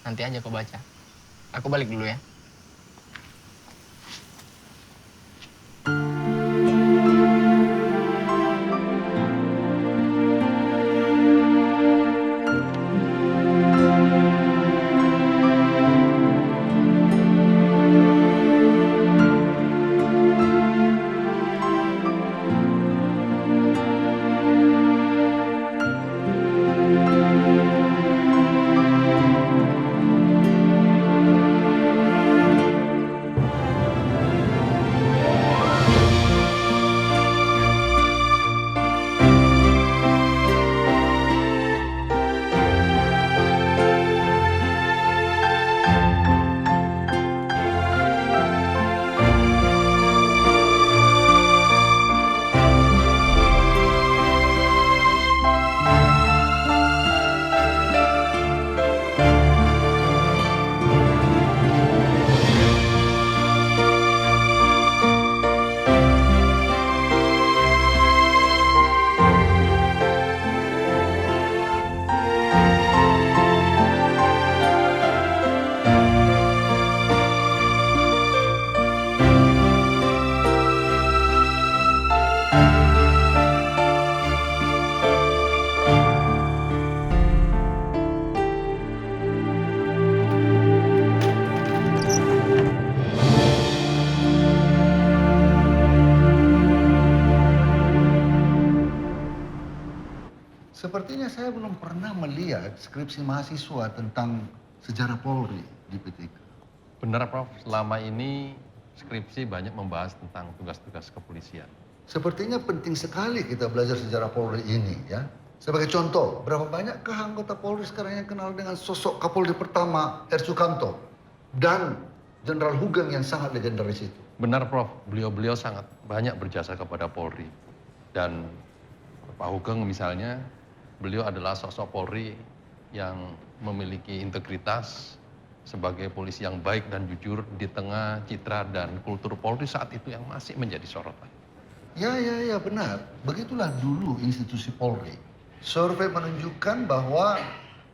Nanti aja kau baca. Aku balik dulu ya. Sepertinya saya belum pernah melihat skripsi mahasiswa tentang sejarah Polri di PTK. Benar, Prof. Selama ini skripsi banyak membahas tentang tugas-tugas kepolisian. Sepertinya penting sekali kita belajar sejarah Polri ini ya. Sebagai contoh, berapa banyakkah anggota Polri sekarang yang kenal dengan sosok Kapolri pertama R. Sukamto dan Jenderal Hugeng yang sangat legendaris itu? Benar, Prof. Beliau-beliau sangat banyak berjasa kepada Polri. Dan Pak Hugeng misalnya, beliau adalah sosok Polri yang memiliki integritas sebagai polisi yang baik dan jujur di tengah citra dan kultur Polri saat itu yang masih menjadi sorotan. Ya, benar. Begitulah dulu institusi Polri. Survei menunjukkan bahwa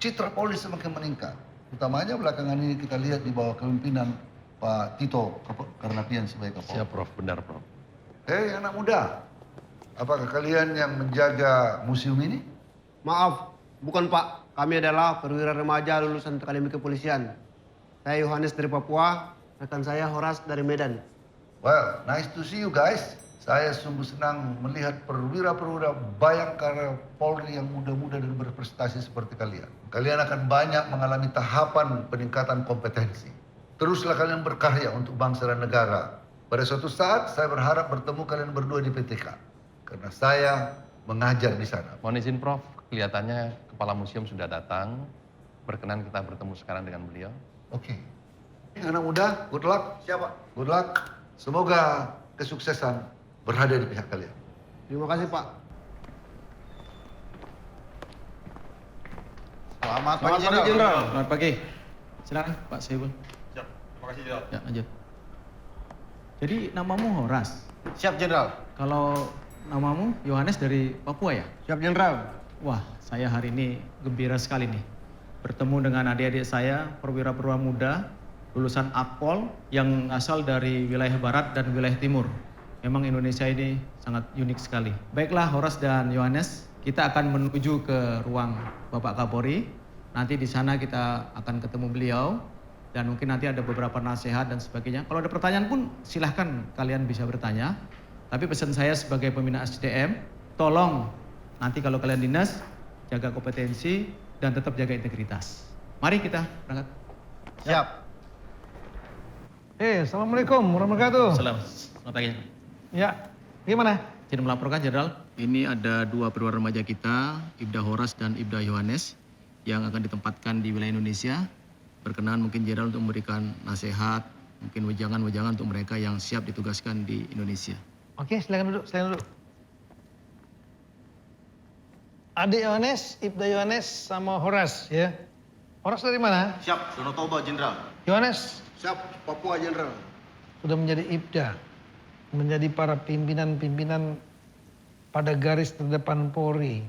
citra Polri semakin meningkat. Utamanya belakangan ini kita lihat di bawah kepemimpinan Pak Tito Karnavian sebagai Kapolri. Siap, Prof. Benar, Prof. Hei anak muda, apakah kalian yang menjaga museum ini? Maaf, bukan Pak. Kami adalah perwira remaja lulusan Akademi Kepolisian. Saya Yohanes dari Papua, rekan saya Horas dari Medan. Well, nice to see you guys. Saya sungguh senang melihat perwira-perwira Bayangkara Polri yang muda-muda dan berprestasi seperti kalian. Kalian akan banyak mengalami tahapan peningkatan kompetensi. Teruslah kalian berkarya untuk bangsa dan negara. Pada suatu saat saya berharap bertemu kalian berdua di PTK. Karena saya mengajar di sana. Mohon izin, Prof. Kelihatannya Kepala Museum sudah datang. Berkenan kita bertemu sekarang dengan beliau. Oke. Anak muda, good luck. Siapa? Good luck. Semoga kesuksesan berada di pihak kalian. Terima kasih, Pak. Selamat pagi, Jenderal. Selamat pagi. Silakan, Pak Saiful. Siap. Terima kasih, Jenderal. Ya, lanjut. Jadi namamu Horas? Siap, Jenderal. Kalau namamu Yohanes dari Papua ya? Siap, Jenderal. Wah, saya hari ini gembira sekali nih. Bertemu dengan adik-adik saya, perwira-perwira muda, lulusan Akpol yang asal dari wilayah barat dan wilayah timur. Memang Indonesia ini sangat unik sekali. Baiklah Horas dan Yohanes, kita akan menuju ke ruang Bapak Kapolri. Nanti di sana kita akan ketemu beliau dan mungkin nanti ada beberapa nasihat dan sebagainya. Kalau ada pertanyaan pun silahkan kalian bisa bertanya. Tapi pesan saya sebagai pembina SDM, tolong nanti kalau kalian dinas, jaga kompetensi dan tetap jaga integritas. Mari kita berangkat. Siap. Assalamualaikum warahmatullahi wabarakatuh. Selamat pagi. Ya, Gimana? Izin melaporkan, Jenderal. Ini ada 2 perwira remaja kita, Ibda Horas dan Ibda Yohanes, yang akan ditempatkan di wilayah Indonesia. Berkenan mungkin Jenderal untuk memberikan nasihat, mungkin wejangan-wejangan untuk mereka yang siap ditugaskan di Indonesia. Oke, silakan duduk, Adik Yohanes, Ibda Yohanes, sama Horas ya. Horas dari mana? Siap, Danau Toba, Jenderal. Yohanes? Siap, Papua, Jenderal. Sudah menjadi Ibda, menjadi para pimpinan-pimpinan pada garis terdepan Polri.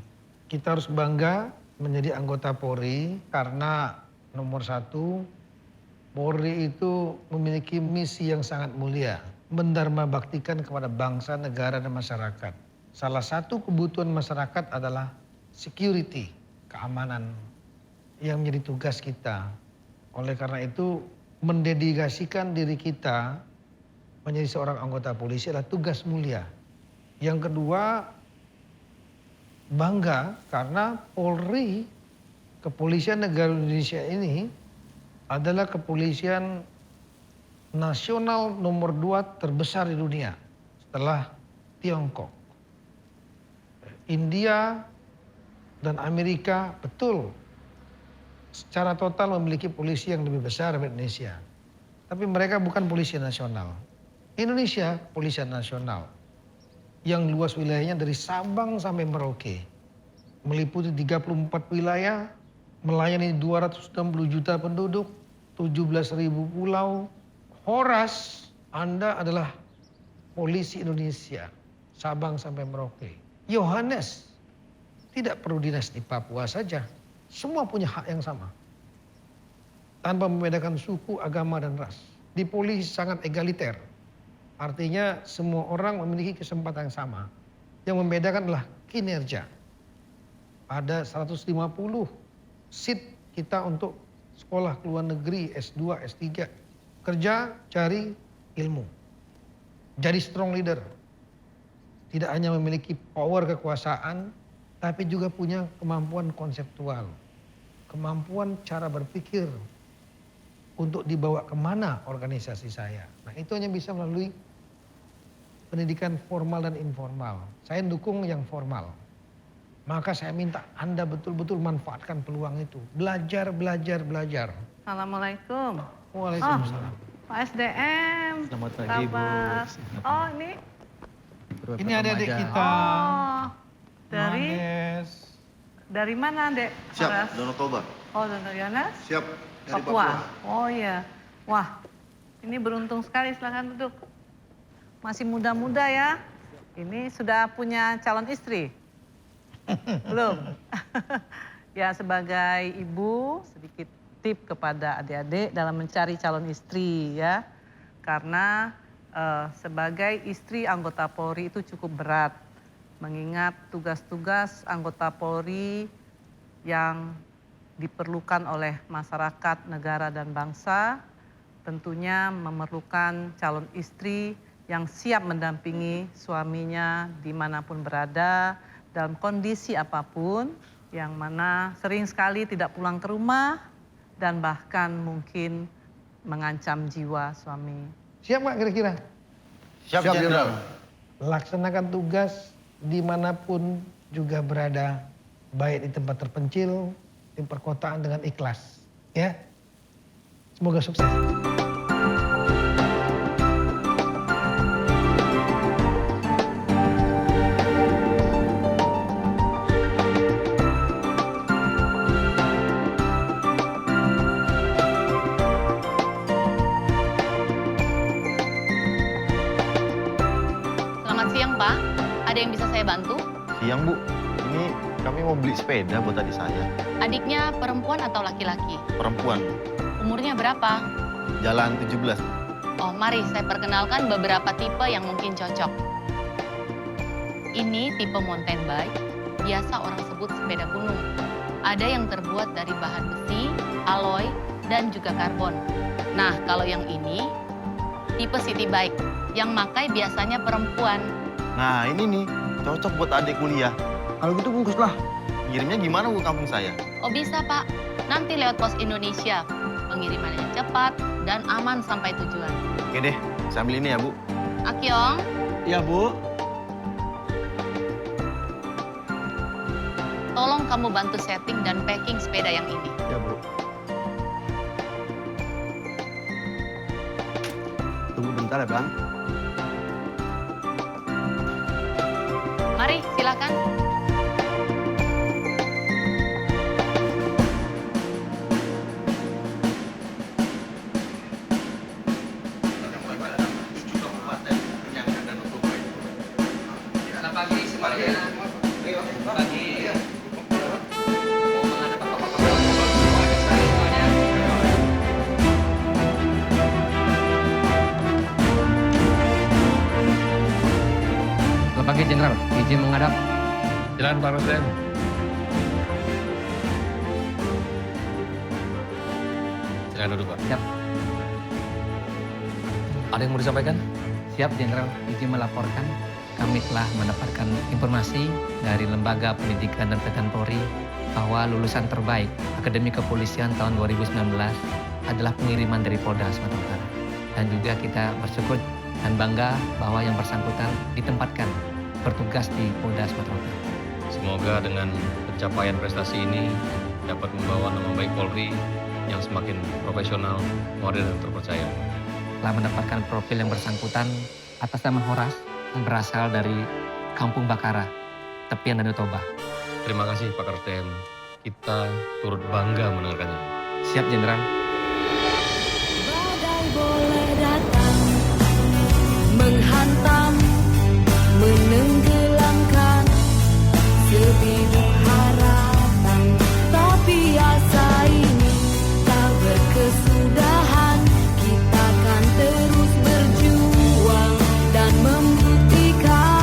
Kita harus bangga menjadi anggota Polri karena nomor 1, Polri itu memiliki misi yang sangat mulia, mendharma baktikan kepada bangsa, negara, dan masyarakat. Salah satu kebutuhan masyarakat adalah security, keamanan yang menjadi tugas kita. Oleh karena itu, mendedikasikan diri kita menjadi seorang anggota polisi adalah tugas mulia. Yang kedua, bangga karena Polri, kepolisian negara Indonesia ini adalah kepolisian nasional nomor 2 terbesar di dunia setelah Tiongkok. India dan Amerika betul secara total memiliki polisi yang lebih besar dari Indonesia. Tapi mereka bukan polisi nasional. Indonesia polisi nasional yang luas wilayahnya dari Sabang sampai Merauke. Meliputi 34 wilayah, melayani 260 juta penduduk, 17.000 pulau. Horas, Anda adalah polisi Indonesia, Sabang sampai Merauke. Yohanes, tidak perlu dinas di Papua saja. Semua punya hak yang sama. Tanpa membedakan suku, agama, dan ras. Di polisi sangat egaliter. Artinya semua orang memiliki kesempatan yang sama. Yang membedakan adalah kinerja. Ada 150 seat kita untuk sekolah ke luar negeri, S2, S3. Kerja, cari ilmu. Jadi strong leader. Tidak hanya memiliki power kekuasaan, tapi juga punya kemampuan konseptual. Kemampuan cara berpikir untuk dibawa kemana organisasi saya. Nah, itu hanya bisa melalui pendidikan formal dan informal. Saya dukung yang formal. Maka saya minta Anda betul-betul manfaatkan peluang itu. Belajar, belajar, belajar. Assalamualaikum. Waalaikumsalam. Pak SDM. Selamat pagi, Bu. Oh, ini. Ini adik-adik kita. Oh, dari mana, Dek? Siap, Danau Toba. Oh, Danau Yohanes? Siap, dari Papua. Oh iya. Wah, ini beruntung sekali, silahkan duduk. Masih muda-muda ya. Ini sudah punya calon istri? Belum? Ya, sebagai ibu, sedikit tip kepada adik-adik dalam mencari calon istri ya. Karena sebagai istri anggota Polri itu cukup berat. Mengingat tugas-tugas anggota Polri yang diperlukan oleh masyarakat, negara, dan bangsa, tentunya memerlukan calon istri yang siap mendampingi suaminya dimanapun berada, dalam kondisi apapun, yang mana sering sekali tidak pulang ke rumah, dan bahkan mungkin mengancam jiwa suami. Siap nggak kira-kira? Siap, Jenderal. Laksanakan tugas dimanapun juga berada, baik di tempat terpencil, di perkotaan dengan ikhlas. Ya, semoga sukses. Selamat siang, Pak. Ada yang bisa saya bantu? Siang, Bu. Ini kami mau beli sepeda buat adik saya. Adiknya perempuan atau laki-laki? Perempuan. Umurnya berapa? Jalan 17. Oh, mari saya perkenalkan beberapa tipe yang mungkin cocok. Ini tipe mountain bike, biasa orang sebut sepeda gunung. Ada yang terbuat dari bahan besi, alloy, dan juga karbon. Nah, kalau yang ini, tipe city bike, yang makai biasanya perempuan. Nah, ini nih, cocok buat adik kuliah. Kalau gitu bungkuslah. Kirimnya gimana ke kampung saya? Oh bisa, Pak. Nanti lewat Pos Indonesia. Pengirimannya cepat dan aman sampai tujuan. Oke deh, saya ambil ini ya, Bu. Akyong, Iya, Bu. Tolong kamu bantu setting dan packing sepeda yang ini. Ya, Bu. Tunggu bentar ya, Bang. Mari, silakan. Selamat pagi, Jenderal. Izin menghadap. Silakan Pak Presiden. Silakan duduk, Pak. Siap. Ada yang mau disampaikan? Siap, Jenderal. Izin melaporkan. Kami telah mendapatkan informasi dari Lembaga Pendidikan dan Pelatihan Polri bahwa lulusan terbaik Akademi Kepolisian tahun 2019 adalah pengiriman dari Polda Sumatera Utara. Dan juga kita bersyukur dan bangga bahwa yang bersangkutan ditempatkan bertugas di Polda Sumatera Utara. Semoga dengan pencapaian prestasi ini dapat membawa nama baik Polri yang semakin profesional, modern, dan terpercaya. Telah mendapatkan profil yang bersangkutan atas nama Horas yang berasal dari Kampung Bakara, tepian Danau Toba. Terima kasih Pak Kapten. Kita turut bangga mendengarkannya. Siap, Jenderal. Badai boleh datang, menghantam, menenggelamkan sebiduk harapan, tapi asa ini tak berkesudahan. Kita akan terus berjuang dan membuktikan.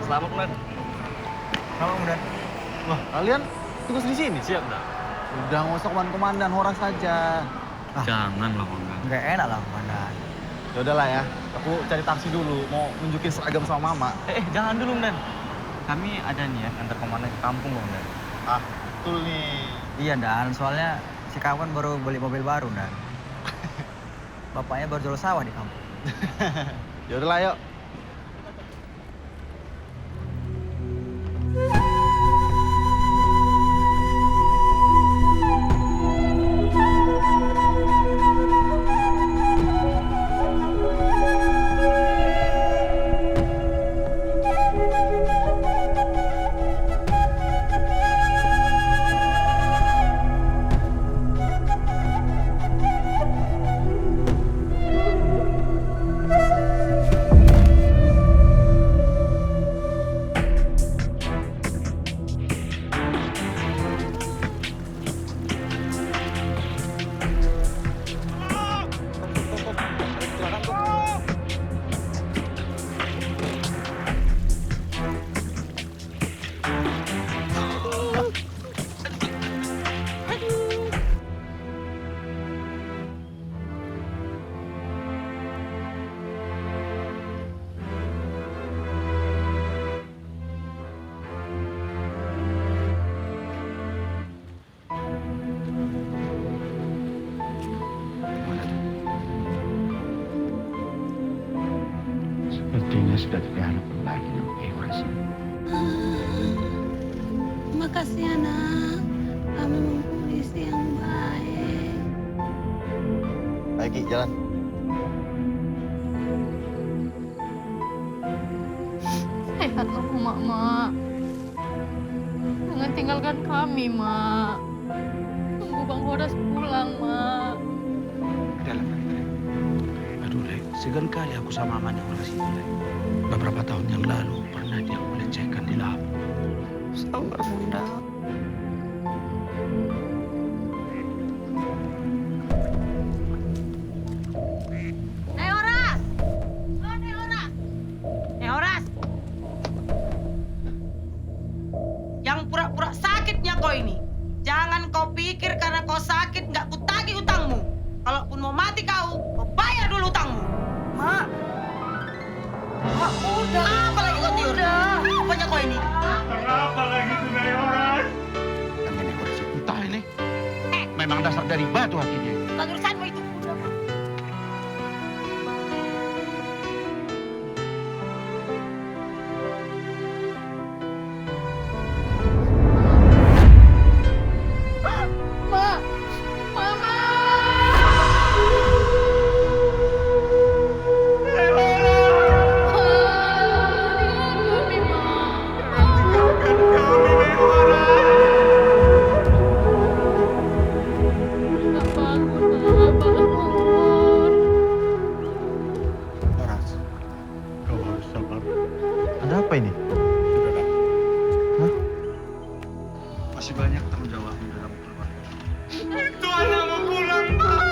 Selamat, Mudan. Selamat, Mudan. Wah, kalian tugas di sini? Siap, dah. Udah, nggak usah komandan, Horas saja. Jangan lah, Komandan. Nggak enak lah, Komandan. Ya udahlah ya, aku cari taksi dulu, mau nunjukin seragam sama Mama. Jangan dulu, Dan. Kami ada niat antar komandan ke kampung, Dan. Ah, betul nih. Iya, Dan. Soalnya si kawan baru beli mobil baru, Dan. Bapaknya baru jual sawah di kampung. Ya udahlah, yuk. Sepertinya sudah tidak ada lagi yang Horas. Terima kasih ya nak. Kami memang polisi yang baik. Ayo Ki, jalan. Saya kamu, Mak. Jangan tinggalkan kami, Mak. Tunggu Bang Horas pulang, Mak. Dalam aduh, Lek, segan kali aku sama Aman yang orang situ, Lek. Beberapa tahun yang lalu pernah dia melecehkan di lab. Sabar, Bunda. Horas! Oh, Horas! Horas! Yang pura-pura sakitnya kau ini. Jangan kau pikir karena kau sakit nggak kutagih utangmu. Kalaupun mau mati kau bayar dulu utangmu. Mak. Mak, udah. Apa lagi kau tiur? Apanya kau ini? Kenapa lagi tuh Horas? Kan nenek Horas itu entah ini. Memang dasar dari batu hatinya. Bukan urusanmu itu. Mak, Mama. Horas, kau harus sabar. Ada apa ini? Masih banyak tanggung jawab di dalam keluarga. Itu anak mau pulang, Mak.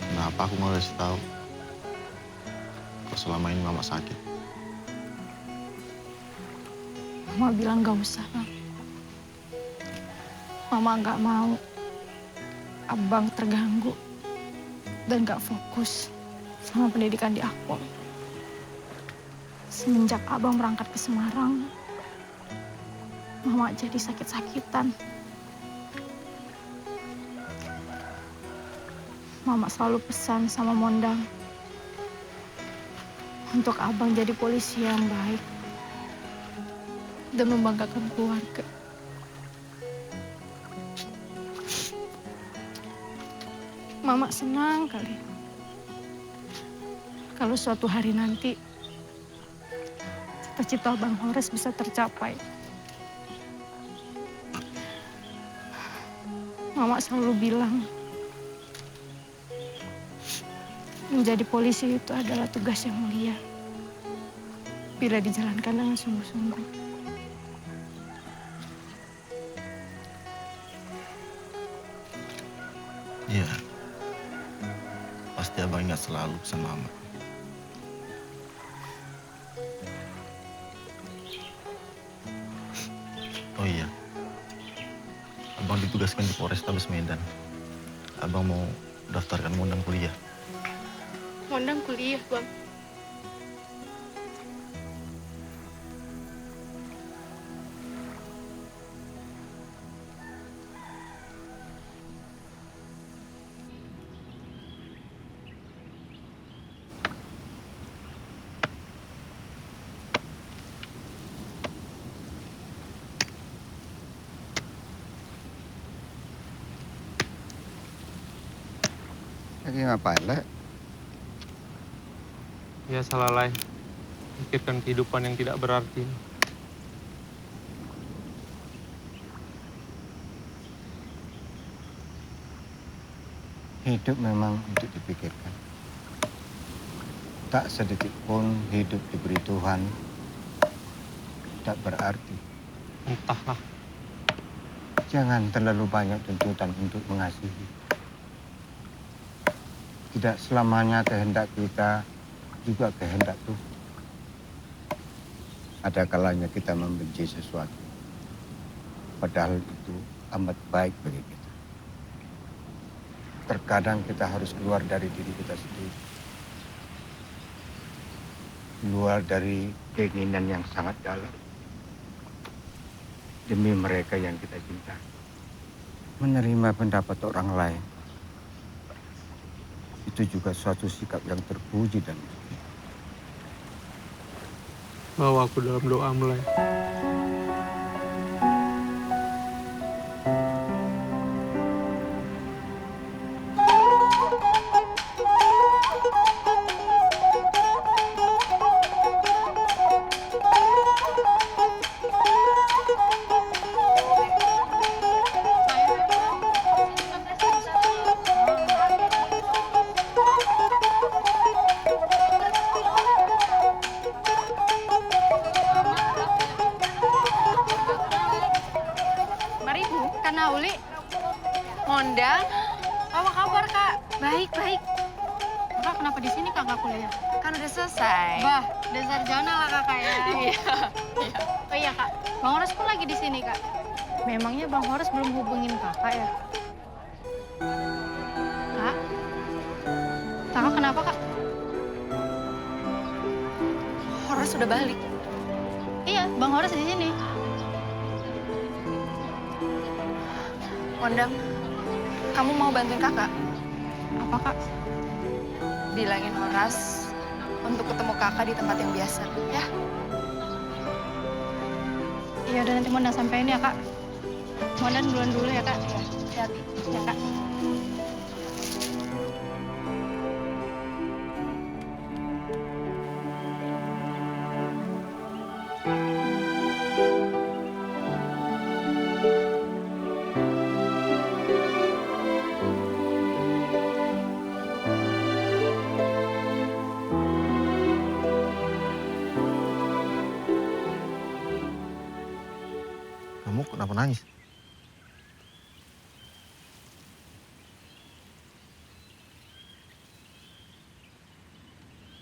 Kenapa aku nggak kasih tahu? Kalau selama ini Mama sakit. Mama bilang gak usah, Bang. Mama gak mau Abang terganggu dan gak fokus sama pendidikan di Akpol. Semenjak Abang berangkat ke Semarang, Mama jadi sakit-sakitan. Mama selalu pesan sama Mondang untuk Abang jadi polisi yang baik dan membanggakan keluarga. Mama senang kali kalau suatu hari nanti cita-cita Bang Horas bisa tercapai. Mama selalu bilang menjadi polisi itu adalah tugas yang mulia bila dijalankan dengan sungguh-sungguh. Iya. Pasti Abang ingat selalu pesan Mama. Abang ditugaskan di Polrestabes Medan. Abang mau daftarkan Mondang kuliah. Mondang kuliah, Bang. Lagi ngapain, Le? Ya salah lain. Pikirkan kehidupan yang tidak berarti. Hidup memang untuk dipikirkan. Tak sedetik pun hidup diberi Tuhan tak berarti. Entahlah. Jangan terlalu banyak tuntutan untuk mengasihi. Tidak selamanya kehendak kita juga kehendak Tuhan. Ada kalanya kita membenci sesuatu, padahal itu amat baik bagi kita. Terkadang kita harus keluar dari diri kita sendiri. Keluar dari keinginan yang sangat dalam. Demi mereka yang kita cintai. Menerima pendapat orang lain. Itu juga suatu sikap yang terpuji dan mulia. Bawa aku dalam doa mulai. Mari, Kak Nauli. Mondang. Apa kabar, Kak? Baik, baik. Kakak kenapa di sini Kak nggak kuliah? Kan udah selesai. Bah, udah sarjana lah Kakak ya. Iya. Oh iya, Kak. Bang Horas pun lagi di sini, Kak. Memangnya Bang Horas belum hubungin Kakak ya? Kak? Kakak kenapa, Kak? Horas sudah balik. Iya, Bang Horas di sini. Mondang, kamu mau bantuin kakak? Apa, Kak? Bilangin Horas untuk ketemu kakak di tempat yang biasa, ya? Iya, udah nanti Mondang sampein ya, Kak. Mondang duluan dulu ya, Kak. Hati-hati, ya, Kak. Kamu kenapa nangis?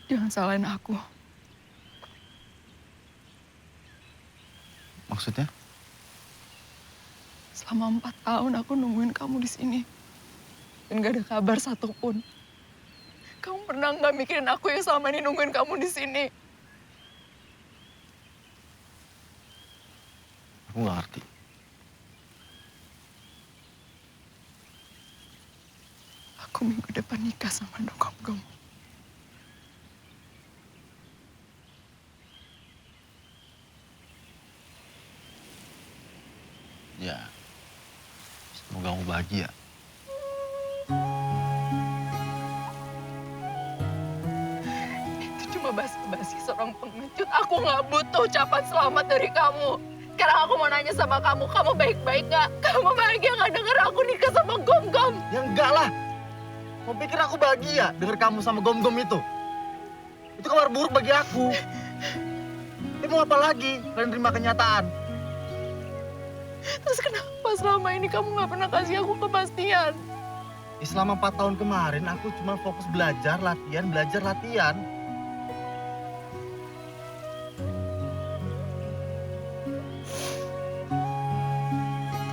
Jangan salahin aku. Maksudnya? Selama 4 tahun aku nungguin kamu di sini. Dan gak ada kabar satupun. Kamu pernah nggak mikirin aku yang selama ini nungguin kamu di sini? Aku nggak ngerti. Aku minggu depan nikah sama nyokap kamu. Ya, semoga kamu bahagia. Itu cuma basa-basi seorang pengecut. Aku nggak butuh ucapan selamat dari kamu. Sekarang aku mau nanya sama kamu, kamu baik-baik nggak? Kamu bahagia nggak denger aku nikah sama Gom-Gom? Ya enggak lah. Mau pikir aku bahagia denger kamu sama Gom-Gom itu? Itu kabar buruk bagi aku. Tapi mau apa lagi? Kalian terima kenyataan. Terus kenapa selama ini kamu nggak pernah kasih aku kepastian? Selama 4 tahun kemarin aku cuma fokus belajar, latihan.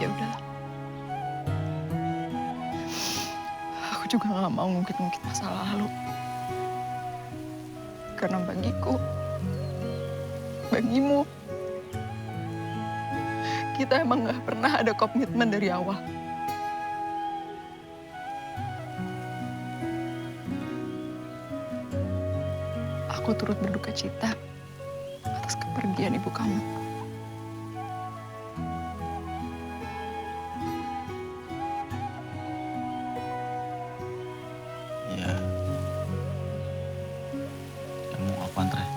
Ya udah, juga gak mau ngungkit-ngungkit masa lalu. Karena bagiku, bagimu, kita emang gak pernah ada komitmen dari awal. Aku turut berduka cita atas kepergian ibu kamu. Iya. Kamu aku antar ya?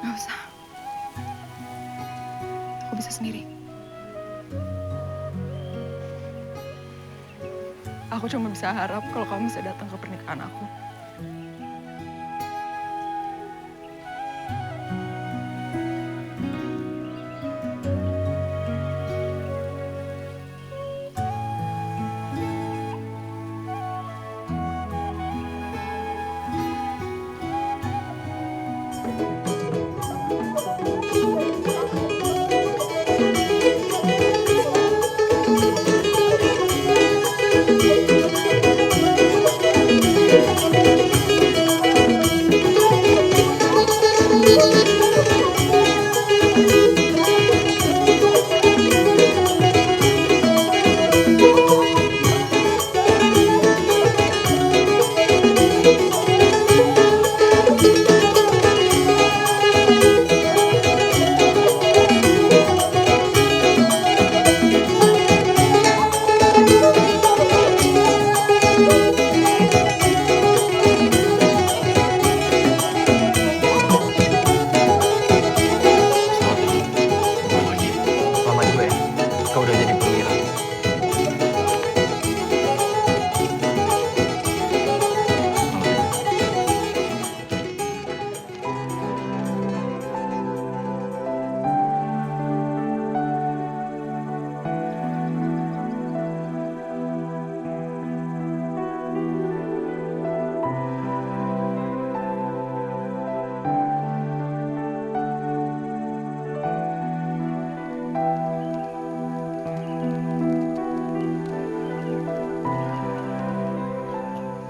Gak usah. Aku bisa sendiri. Aku cuma bisa harap kalau kamu bisa datang ke pernikahan aku.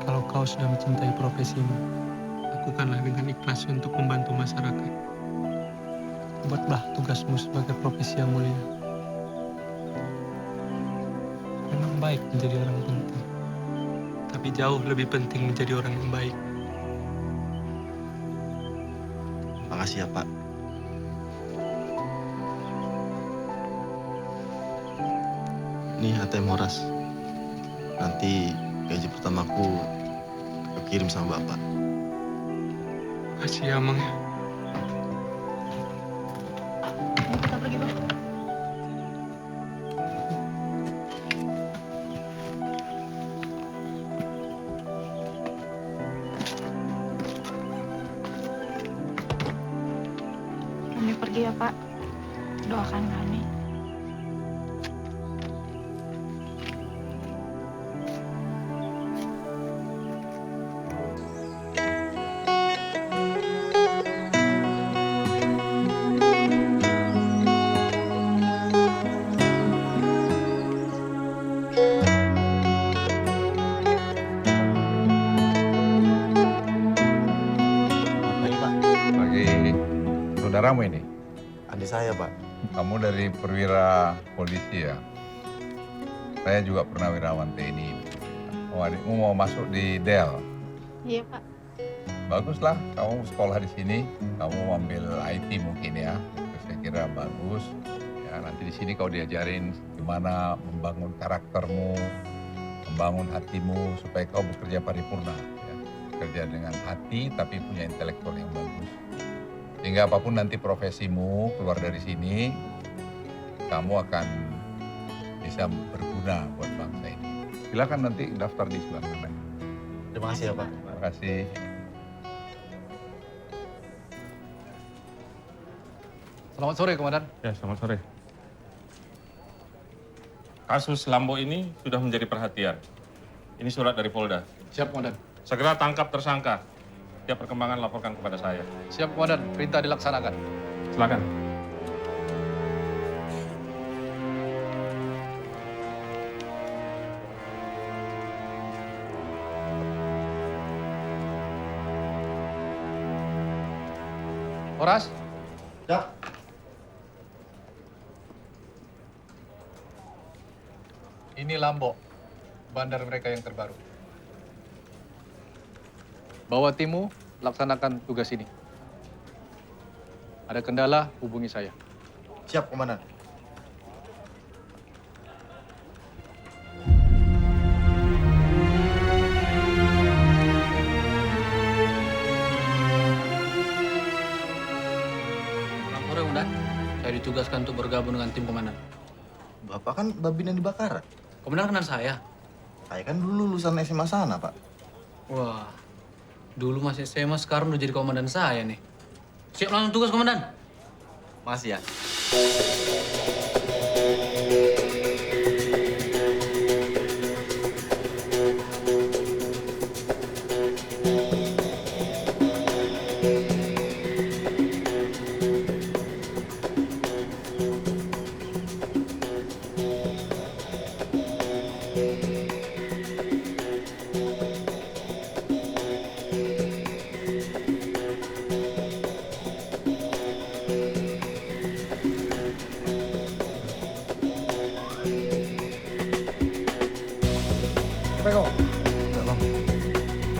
Kalau kau sudah mencintai profesimu, lakukanlah dengan ikhlas untuk membantu masyarakat. Buatlah tugasmu sebagai profesi yang mulia. Memang baik menjadi orang penting, tapi jauh lebih penting menjadi orang yang baik. Makasih ya, Pak. Ini ATM Horas. Nanti gaji pertamaku aku kirim sama Bapak. Makasih ya, Mang. Kita pergi, Bang. Kami pergi ya, Pak. Doakan kami. Saudaramu ini? Adik saya, Pak. Kamu dari perwira polisi ya? Saya juga pernah wirawan TNI. Oh, adikmu mau masuk di Del? Iya, Pak. Baguslah, kamu sekolah di sini. Kamu ambil IT mungkin ya. Itu saya kira bagus. Ya, nanti di sini kau diajarin gimana membangun karaktermu, membangun hatimu supaya kau bekerja paripurna. Ya. Kerja dengan hati tapi punya intelektual yang bagus. Sehingga apapun nanti profesimu keluar dari sini, kamu akan bisa berguna buat bangsa ini. Silakan nanti daftar di sebelah kanan. Terima kasih ya, Pak. Terima kasih. Selamat sore, Komandan. Ya, selamat sore. Kasus Lambo ini sudah menjadi perhatian. Ini surat dari Polda. Siap, Komandan. Segera tangkap tersangka. Setiap perkembangan laporkan kepada saya. Siap, Komandan. Perintah dilaksanakan. Silakan. Horas? Siap. Ini Lombok, bandar mereka yang terbaru. Bawa timmu, laksanakan tugas ini. Ada kendala, hubungi saya. Siap, Komandan. Sore, Komandan. Saya ditugaskan untuk bergabung dengan tim komandan. Bapak kan babin yang dibakar. Komandan kenal saya? Saya kan dulu lulusan SMA sana, Pak. Wah, dulu masih SMA, sekarang udah jadi komandan saya nih. Siap langsung tugas, Komandan. Makasih ya.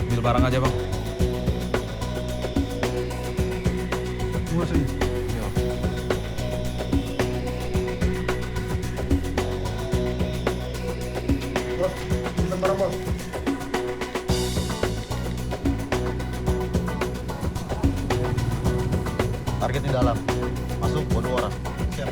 Ambil barang aja, Bang. Tunggu sini. Bos, simpan barang, Bos. Target di dalam. Masuk, bawa 2 orang. Siap.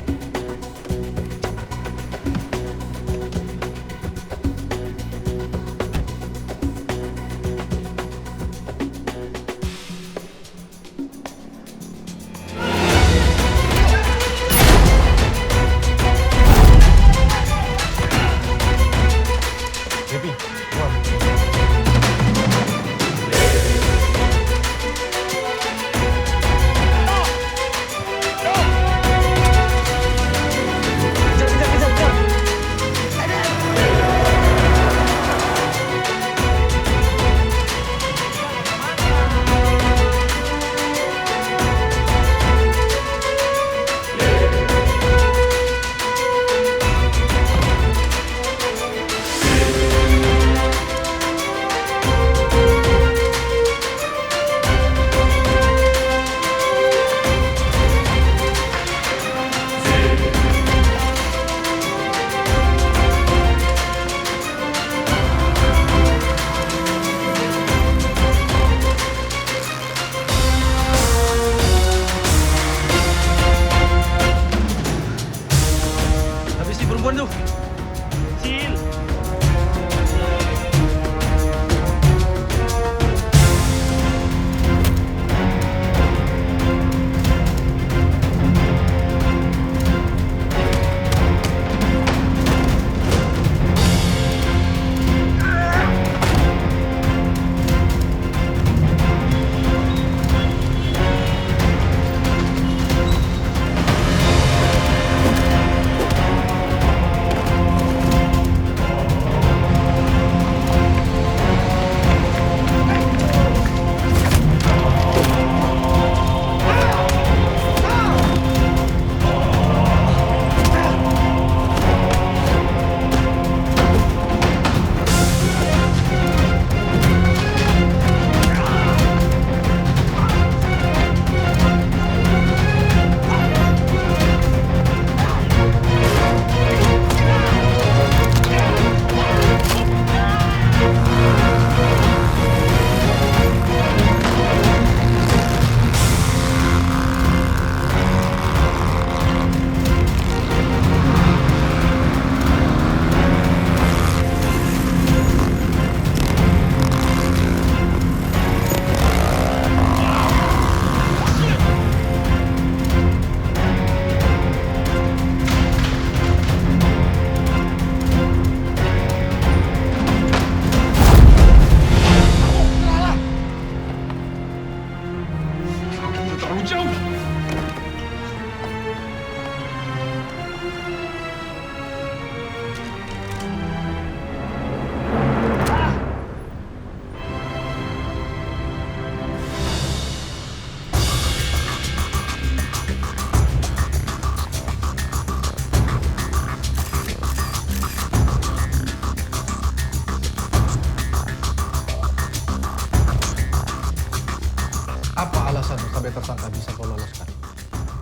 kau loloskan.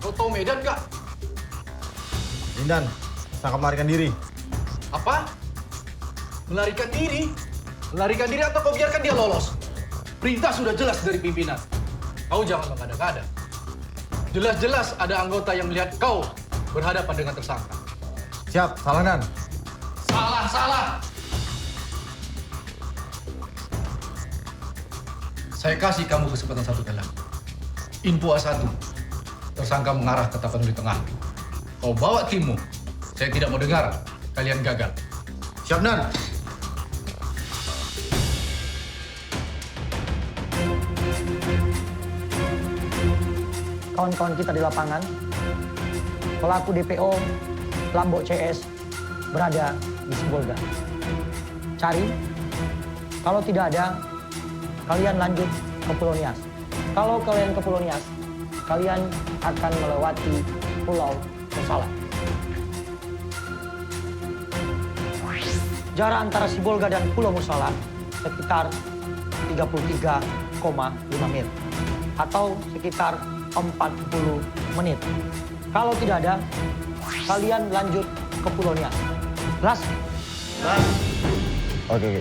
Kau tahu Medan nggak? Lindan, tangkap melarikan diri. Apa? Melarikan diri? Melarikan diri atau kau biarkan dia lolos? Perintah sudah jelas dari pimpinan. Kau jangan mengada-ngada. Jelas-jelas ada anggota yang melihat kau berhadapan dengan tersangka. Siap, Salanan. Salah. Saya kasih kamu kesempatan satu kali. Info A1. Tersangka mengarah ke Tapanuli Tengah. Kau bawa timmu. Saya tidak mau dengar kalian gagal. Siap, Nan. Kawan-kawan kita di lapangan, pelaku DPO Lambok CS berada di Sibolga. Cari, kalau tidak ada, kalian lanjut ke Pulau Nias. Kalau kalian ke Pulau Nias, kalian akan melewati Pulau Musala. Jarak antara Sibolga dan Pulau Musala sekitar 33,5 mil atau sekitar 40 menit. Kalau tidak ada, kalian lanjut ke Pulau Nias. Jelas? Oke.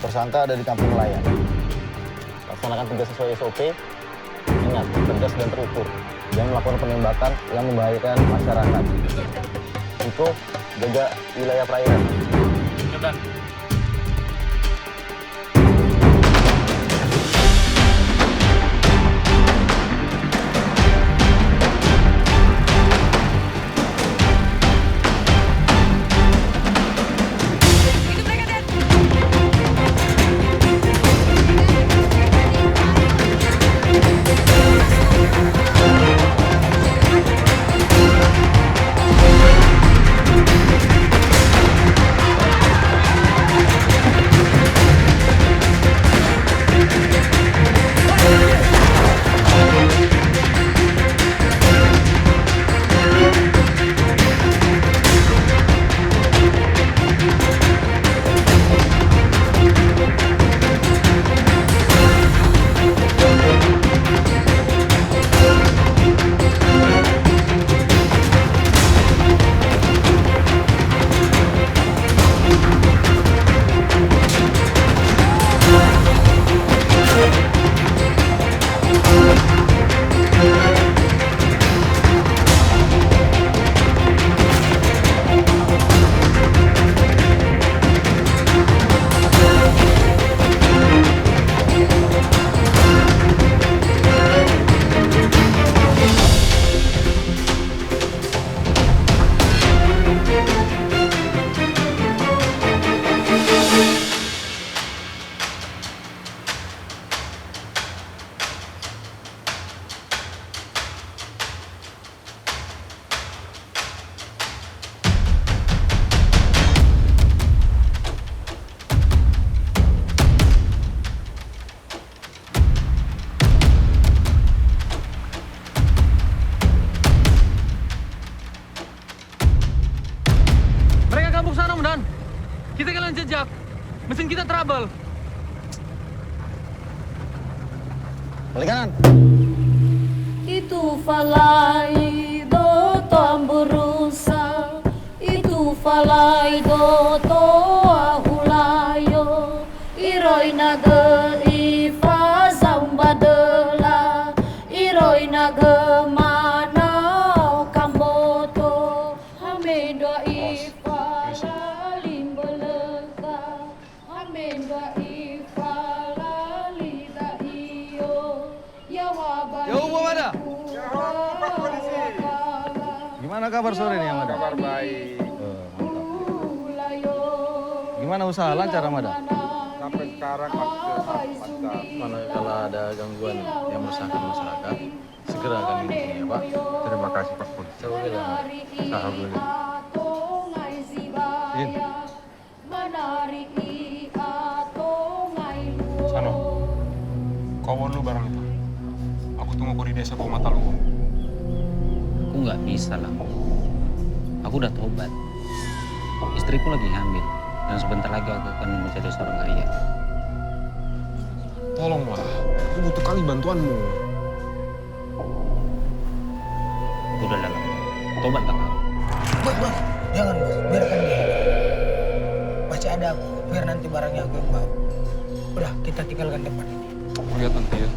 Tersangka ada di kampung nelayan. Laksanakan tugas sesuai SOP. Ingat, tegas dan terukur. Jangan melakukan penembakan yang membahayakan masyarakat. Iko, jaga wilayah perairan. Cepat. Kita kehilangan jejak. Mesin kita trouble. Balik kanan. Itu falai do tamburusa. Itu falai do to ahulayo. Iroi nage ifa zambadela. Iroi nage mana kamboto. Hamendo ifa limboleka. Hamendo ifa lalida iyo. Ya umum ada. Gimana kabar sore nih Amada? Kabar baik. Gimana usaha lancar Amada? Sampai sekarang masih mantap. Mana kalau ada gangguan yang meresahkan masyarakat, segera kami hubungi ya Pak. Terima kasih Pak Polisi. Alhamdulillah. Izin. Sano, kau bawa dulu barang itu. Aku tunggu kau di desa Bau Mataluo. Aku nggak bisa lah. Aku udah tobat. Istriku lagi hamil. Dan sebentar lagi aku akan menjadi seorang ayah. Tolonglah, aku butuh kali bantuanmu. Udah dalam. Tobat tak kau. Bos, jangan bos, biarkan dia. Masih ada aku, biar nanti barangnya aku yang bawa. Udah, kita tinggalkan tempat ini. Lihat nanti ya.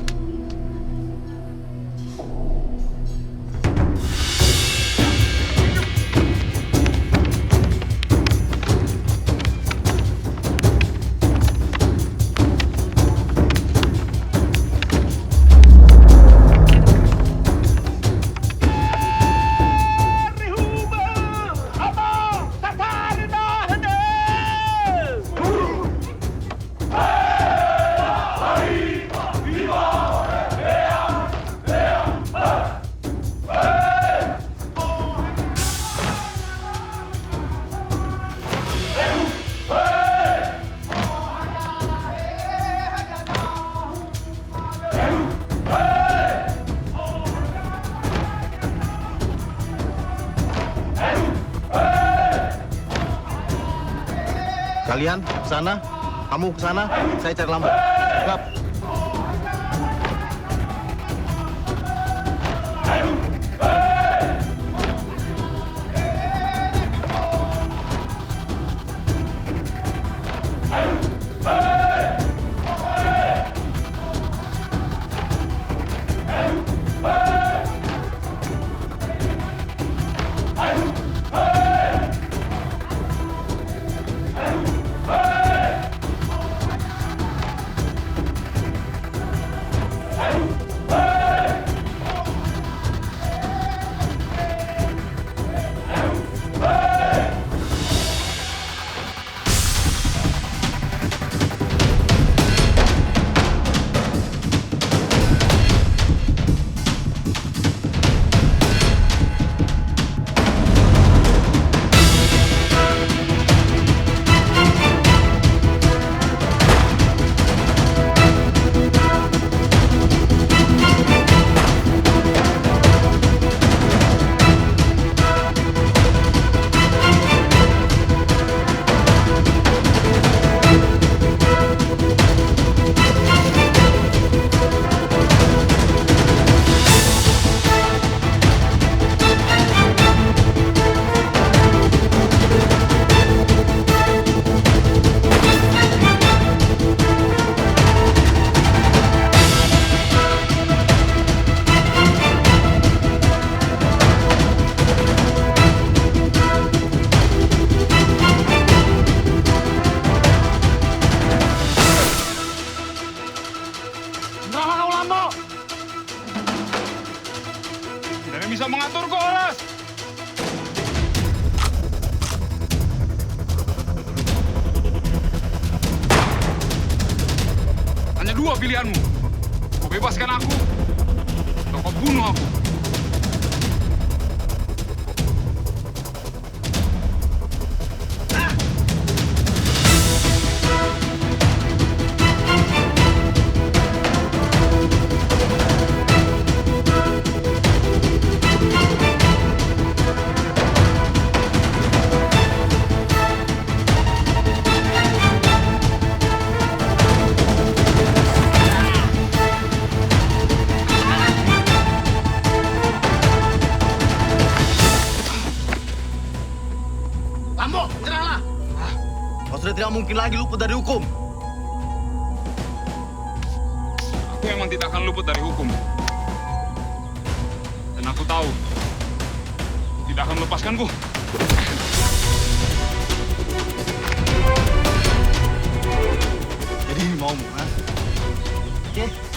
Kalian ke sana, kamu ke sana, saya cari lampu. Siap. Bisa mengaturku, Horas. Hanya dua pilihanmu. Kau bebaskan aku, atau kau bunuh aku. Sudah tidak mungkin lagi luput dari hukum. Aku memang tidak akan luput dari hukum. Dan aku tahu, tidak akan melepaskanku. Jadi ini maumu, ha? Oke?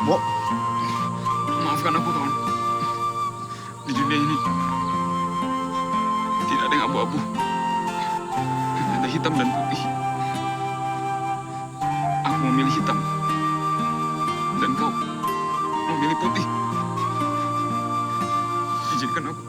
Bo, maafkan aku, kawan. Di dunia ini tidak ada yang abu-abu, ada hitam dan putih. Aku memilih hitam, dan kau memilih putih. izinkan aku